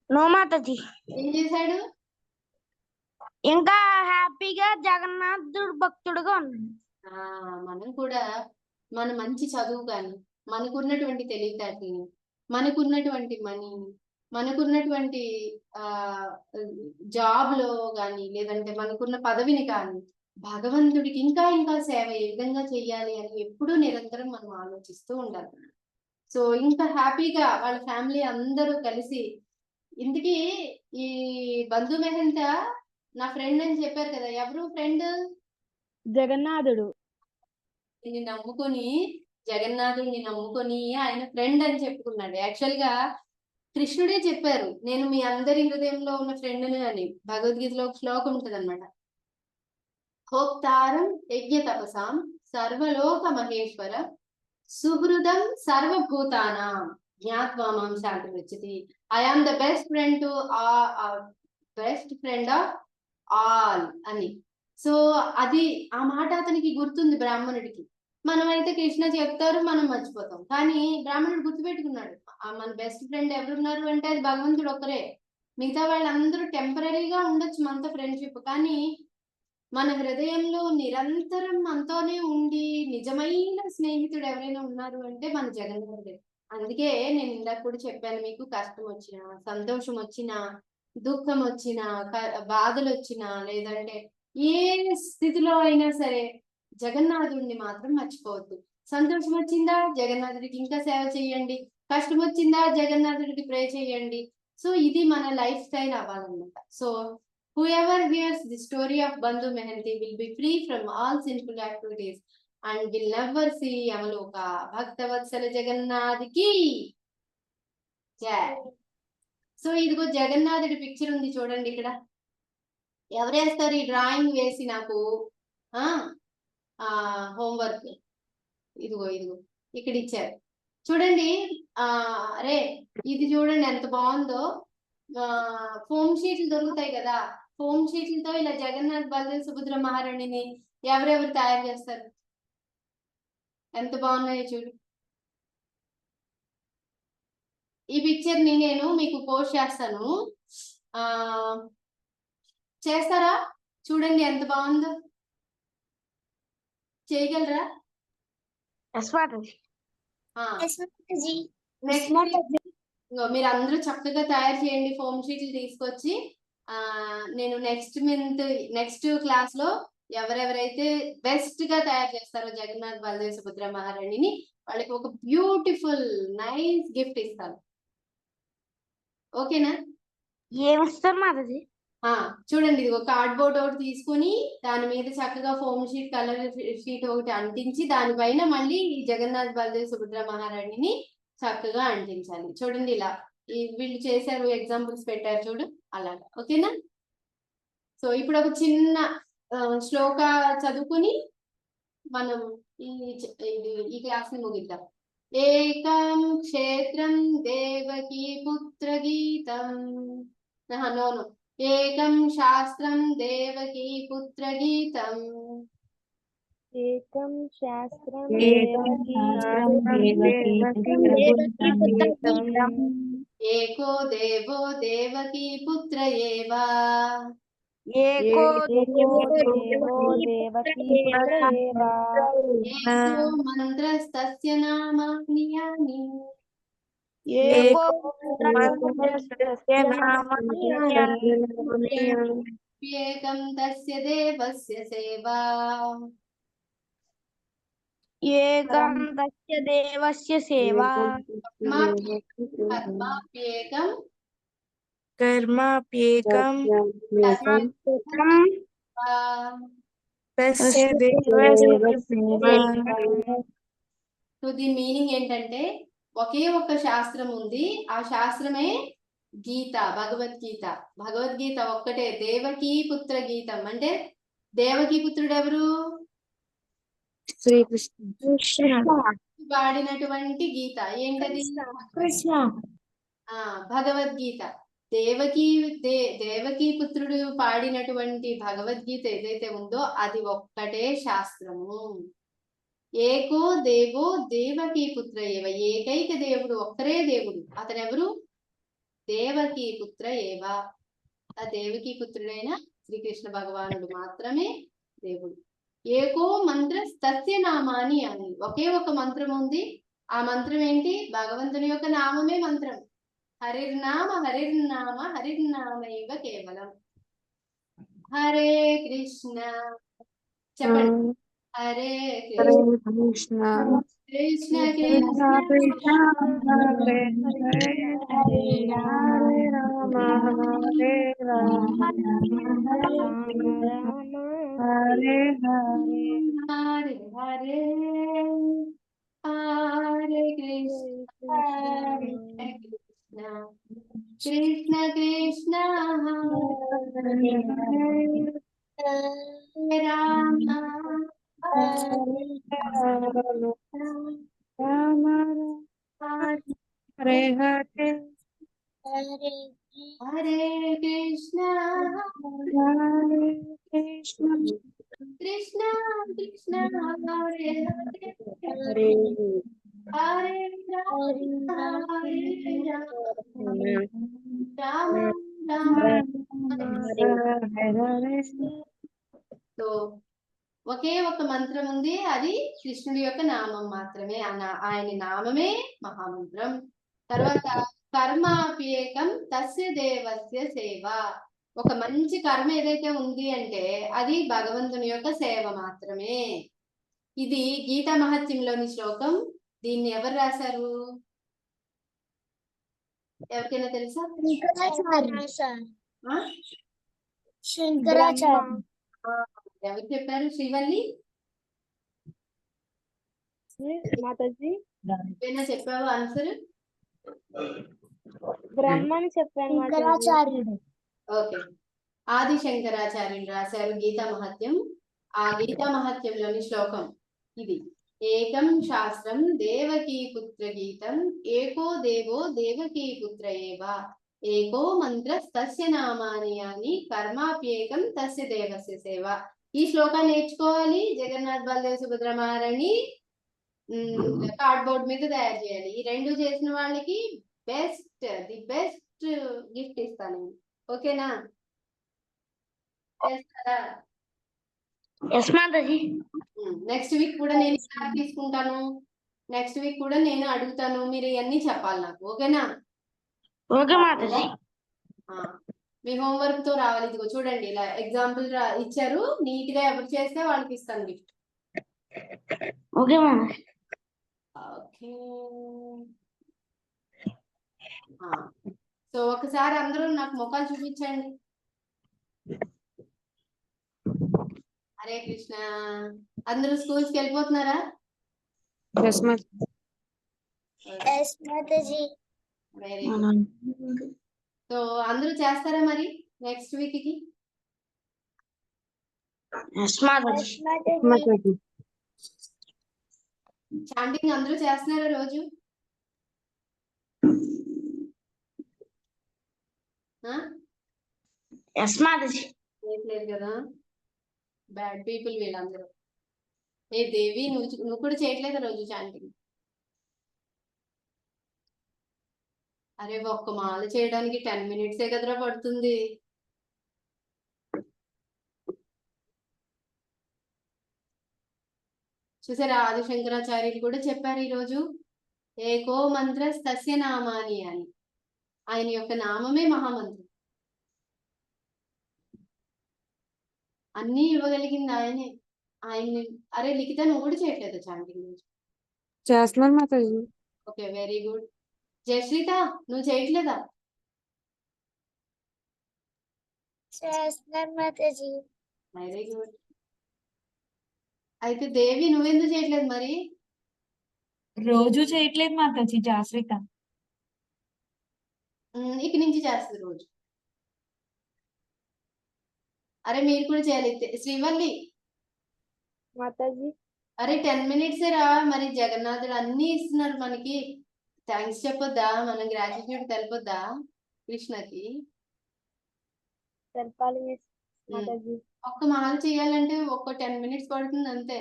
నో మాతాజీ. ఏం చేశాడు? ఇంకా హ్యాపీగా జగన్నాథుడు భక్తుడుగా ఉన్నాడు. మనం కూడా మన మంచి చదువు కానీ, మనకున్నటువంటి తెలివితేటలని, మనకున్నటువంటి మనీని, మనకున్నటువంటి జాబ్ లో కానీ, లేదంటే మనకున్న పదవిని కానీ భగవంతుడికి ఇంకా ఇంకా సేవ ఏ విధంగా చెయ్యాలి అని ఎప్పుడూ నిరంతరం మనం ఆలోచిస్తూ ఉండాలి. సో ఇంకా హ్యాపీగా వాళ్ళ ఫ్యామిలీ అందరూ కలిసి, ఇంతకీ ఈ బంధు మెహంత నా ఫ్రెండ్ అని చెప్పారు కదా, ఎవరు ఫ్రెండ్? జగన్నాథుడు. జగన్నాథుడిని నమ్ముకొని ఆయన ఫ్రెండ్ అని చెప్పుకున్నాడు. యాక్చువల్ గా కృష్ణుడే చెప్పారు, నేను మీ అందరి హృదయంలో ఉన్న ఫ్రెండ్ని అని. భగవద్గీతలో ఒక శ్లోకం ఉంటది అనమాట. హోక్తారం యజ్ఞ తపసాం సర్వలోక మహేశ్వర సుహృదం సర్వభూతానాం జ్ఞాత్వా మాం శాంతి వచ్చి. I am the best friend to best friend of all అని. సో అది ఆ మాట అతనికి గుర్తుంది బ్రాహ్మణుడికి. మనమైతే కృష్ణ చెప్తారు, మనం మర్చిపోతాం. కానీ బ్రాహ్మణుడు గుర్తుపెట్టుకున్నాడు, మన బెస్ట్ ఫ్రెండ్ ఎవరున్నారు అంటే అది భగవంతుడు ఒక్కరే. మిగతా వాళ్ళందరూ టెంపరీగా ఉండొచ్చు మనతో ఫ్రెండ్షిప్, కానీ మన హృదయంలో నిరంతరం మనతోనే ఉండి నిజమైన స్నేహితుడు ఎవరైనా ఉన్నారు అంటే మన జగన్నాథుడే. అందుకే నేను ఇందాక కూడా చెప్పాను, మీకు కష్టం వచ్చినా, సంతోషం వచ్చినా, దుఃఖం వచ్చినా, బాధలు వచ్చినా, లేదంటే ఏ స్థితిలో అయినా సరే జగన్నాథుడిని మాత్రం మర్చిపోవద్దు. సంతోషం వచ్చిందా జగన్నాథుడికి ఇంకా సేవ చేయండి, కష్టం వచ్చిందా జగన్నాథుడికి ప్రే చేయండి. సో ఇది మన లైఫ్ స్టైల్ అవ్వాలన్నమాట. So whoever hears the story of Bandhu Mehanti will be free from all sinful activities and will never see Yamaloka. Bhaktavatsala Jagannath ki jai. So ఇదిగో జగన్నాథుడి పిక్చర్ ఉంది చూడండి ఇక్కడ. ఎవరేస్తారు ఈ డ్రాయింగ్ వేసి నాకు హోంవర్క్? ఇదిగో ఇదిగో ఇక్కడ ఇచ్చారు చూడండి. అరే ఇది చూడండి ఎంత బాగుందో. ఫోమ్ షీట్లు దొరుకుతాయి కదా, ఫోమ్ షీట్లతో ఇలా జగన్నాథ్, బలదేవ్, సుభద్ర మహారాణిని ఎవరెవరు తయారు చేస్తారు? ఎంత బాగున్నాయో చూడు. ఈ పిక్చర్ ని నేను మీకు పోస్ట్ చేస్తాను, చేస్తారా? చూడండి ఎంత బాగుందో, చేయగలరా? మీరు అందరూ చక్కగా తయారు చేయండి ఫోమ్ షీట్లు తీసుకొచ్చి. నేను నెక్స్ట్ క్లాస్ లో ఎవరెవరైతే బెస్ట్ గా తయారు చేస్తారో జగన్నాథ్, బలదేవ్, సుభద్ర మహారాణిని, వాళ్ళకి ఒక బ్యూటిఫుల్ నైస్ గిఫ్ట్ ఇస్తాను. ఓకేనా? ఏమిస్తారు మాది? చూడండి ఇది ఒక కార్డ్బోర్డ్ ఒకటి తీసుకుని దాని మీద చక్కగా ఫోమ్ షీట్, కలర్ షీట్ ఒకటి అంటించి దానిపైన మళ్ళీ ఈ జగన్నాథ్, బలదేవ్, సుభద్ర మహారాణిని చక్కగా అంటించాలి. చూడండి ఇలా వీళ్ళు చేశారు, ఎగ్జాంపుల్స్ పెట్టారు చూడు, అలాగా. ఓకేనా? సో ఇప్పుడు ఒక చిన్న శ్లోక చదువుకుని మనం ఈ క్లాస్ ని ముగిద్దాం. ఏకం క్షేత్రం దేవకీ పుత్ర గీతం. నోను ఏకం శాస్త్రం దేవకీ పుత్ర గీతం. ఏకం శాస్త్రం ఏకో దేవో దేవకీ పుత్ర ఏవ. ఏకో ఏకో మంత్రస్తస్య నామాని యాని. ఏకం తస్య దేవస్య సేవా. ఏకం తస్య దేవస్య సేవా. కర్మాప్యేకం తస్య సో దీని మీనింగ్ ఏంటంటే ఒకే ఒక్క శాస్త్రం ఉంది, ఆ శాస్త్రమే గీత, భగవద్గీత. భగవద్గీత ఒక్కటే, దేవకీ పుత్ర గీతం. అంటే దేవకీ పుత్రుడు ఎవరు? శ్రీకృష్ణ. వాడినటువంటి గీత ఏంటది? భగవద్గీత. దేవకీ పుత్రుడు పాడినటువంటి భగవద్గీత ఏదైతే ఉందో అది ఒక్కటే శాస్త్రము. ఏకో దేవో దేవకీ పుత్ర ఏవ, ఏకైక దేవుడు ఒక్కరే దేవుడు, అతను ఎవరు? దేవకీ పుత్ర ఏవ, ఆ దేవకీ పుత్రుడైన శ్రీకృష్ణ భగవానుడు మాత్రమే దేవుడు. ఏకో మంత్ర తస్య నామాని అని, ఒకే ఒక మంత్రం ఉంది. ఆ మంత్రం ఏంటి? భగవంతుని యొక్క నామమే మంత్రం. హరిర్నామ హరిర్నామ హరిర్నామ ఇవ కేవలం. హరే కృష్ణ, చెప్పండి. హరే కృష్ణ కృష్ణ కృష్ణ హరే రామ హరే రామ హరే హరే హరే హరే హరే కృష్ణ కృష్ణ కృష్ణ హరే రామ రామ హరే హరే హరే కృష్ణ హరే కృష్ణ కృష్ణ కృష్ణ హరే హరే హరే రామ హరే రామ రామ హరే. సో ఒకే ఒక మంత్రం ఉంది, అది కృష్ణుడి యొక్క నామం మాత్రమే. ఆయన నామమే మహామంత్రం. తర్వాత కర్మాప్యేకం తస్య దేవస్య సేవ, ఒక మంచి కర్మ ఏదైతే ఉంది అంటే అది భగవంతుని యొక్క సేవ మాత్రమే. ఇది గీతా మహత్యంలోని శ్లోకం. దీన్ని ఎవరు రాశారు? ఎవరికైనా తెలుసా? శంకరాచార్య. ఎవరు చెప్పారు? శ్రీవల్లి మాతాజీ ఏమైనా చెప్పావు ఆన్సర్? బ్రహ్మని చెప్పాను మాతాజీ. శంకరాచార్యుడు. ఓకే, ఆది శంకరాచార్యులు రాశారు గీతా మహత్యం. ఆ గీతా మహత్యంలోని శ్లోకం ఇది. ఏకం శాస్త్రం దేవకీ పుత్ర గీతం, ఏకో దేవో దేవకీ పుత్ర ఏవ, ఏకో మంత్ర తస్య నామాని అని, కర్మాప్యేకం తస్య దేవస్య సేవ. ఈ శ్లోకాన్ని నేర్చుకోవాలి. జగన్నాథ్ బలదేవ్ సుభద్ర మహారాణి కార్డ్బోర్డ్ మీద తయారు చేయాలి. ఈ రెండు చేసిన వాళ్ళకి ది బెస్ట్ గిఫ్ట్ ఇస్తాను. ఓకేనా? చేస్తారా? నెక్స్ట్ వీక్ కూడా నేను క్లాస్ తీసుకుంటాను. నెక్స్ట్ వీక్ కూడా నేను అడుగుతాను. మీరు ఇవన్నీ చెప్పాలి నాకు. ఓకేనా? ఓకే మాతాజీ. మీ హోంవర్క్ తో రావాలి. ఇదిగో చూడండి, ఇలా ఎగ్జాంపుల్ ఇచ్చారు. నీట్ గా ఎవరు చేస్తే వాళ్ళకి ఇస్తాను gift. Okay Mataji. Okay. So ఒకసారి అందరూ నాకు ముఖాలు చూపించండి. హరే కృష్ణ. అందరూ స్కూల్స్కి వెళ్ళిపోతున్నారా? Very good. సో అందరూ చేస్తారా మరి నెక్స్ట్ వీక్ కి? చాంటింగ్ అందరూ చేస్తున్నారా రోజు? చేయట్లేదు కదా, బ్యాడ్ పీపుల్ వీళ్ళందరూ. ఏ దేవి, నువ్వు కూడా చేయట్లేదు రోజు చాంటింగ్? అరే ఒక్క మాల చేయడానికి 10 minutes కదరా పడుతుంది. చూసారా, ఆది శంకరాచార్యులు కూడా చెప్పారు ఈరోజు ఏకో మంత్ర తస్య నామాని అని. ఆయన యొక్క నామమే మహామంత్రం. అన్ని ఇవ్వగలిగింది ఆయనే. ఆయన్ని అరే లిఖిత, నువ్వు కూడా చేయట్లేదు చాంటింగ్? చేస్తున్నాను మాతాజీ. Okay, very good. జయశ్రీత, నువ్వు చేయట్లేదా? Very good. అయితే దేవి, నువ్వెందుకు చేయట్లేదు మరి? రోజు చేయట్లేదు మాతాజీ జాస్రిత. ఇక నుంచి చేస్తుంది రోజు. అరే మీరు కూడా చేయాలి. శ్రీవల్లి మాతాజీ. అరే 10 minutes రా. మరి జగన్నాథుడు అన్ని ఇస్తున్నారు మనకి. థ్యాంక్స్ చెప్పొద్దా? మన గ్రాటిట్యూడ్ తెలపొద్దా కృష్ణకి? తెలపాలి మాతాజీ. ఒక్క మాల చేయాలంటే ఒక్క 10 minutes పడుతుంది అంతే.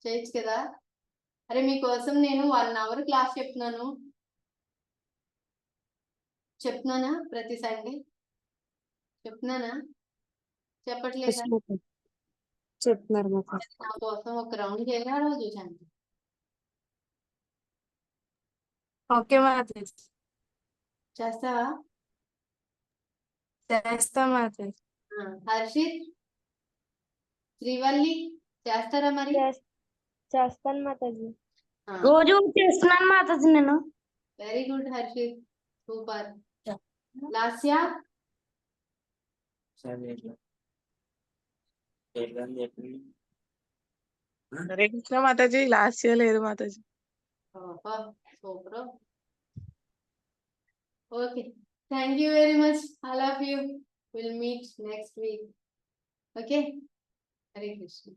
చేయొచ్చు కదా. అరే మీకోసం నేను 1 hour క్లాస్ చెప్తున్నానా ప్రతి సండే చెప్తున్నానా చెప్పట్లేదా? చెప్తున్నారు మాకు. నా కోసం ఒక రౌండ్ చేయరా రోజు శాంతి? ఓకే మాతాజీ, చేస్తావా? చేస్తా మాతాజీ. హర్షిత్, శ్రీవల్లి చేస్తారా మరి? చేస్తాను మాతాజీ. రోజు చేస్తున్నాను మాతాజీ నేను. Very good Harshit, super. Lasya Hare Krishna మాతాజీ, లాస్ట్ ఇయర్ లేదు మాతాజీ. Super. Okay, thank you very much all of you. Will meet next week. Okay, Hare Krishna.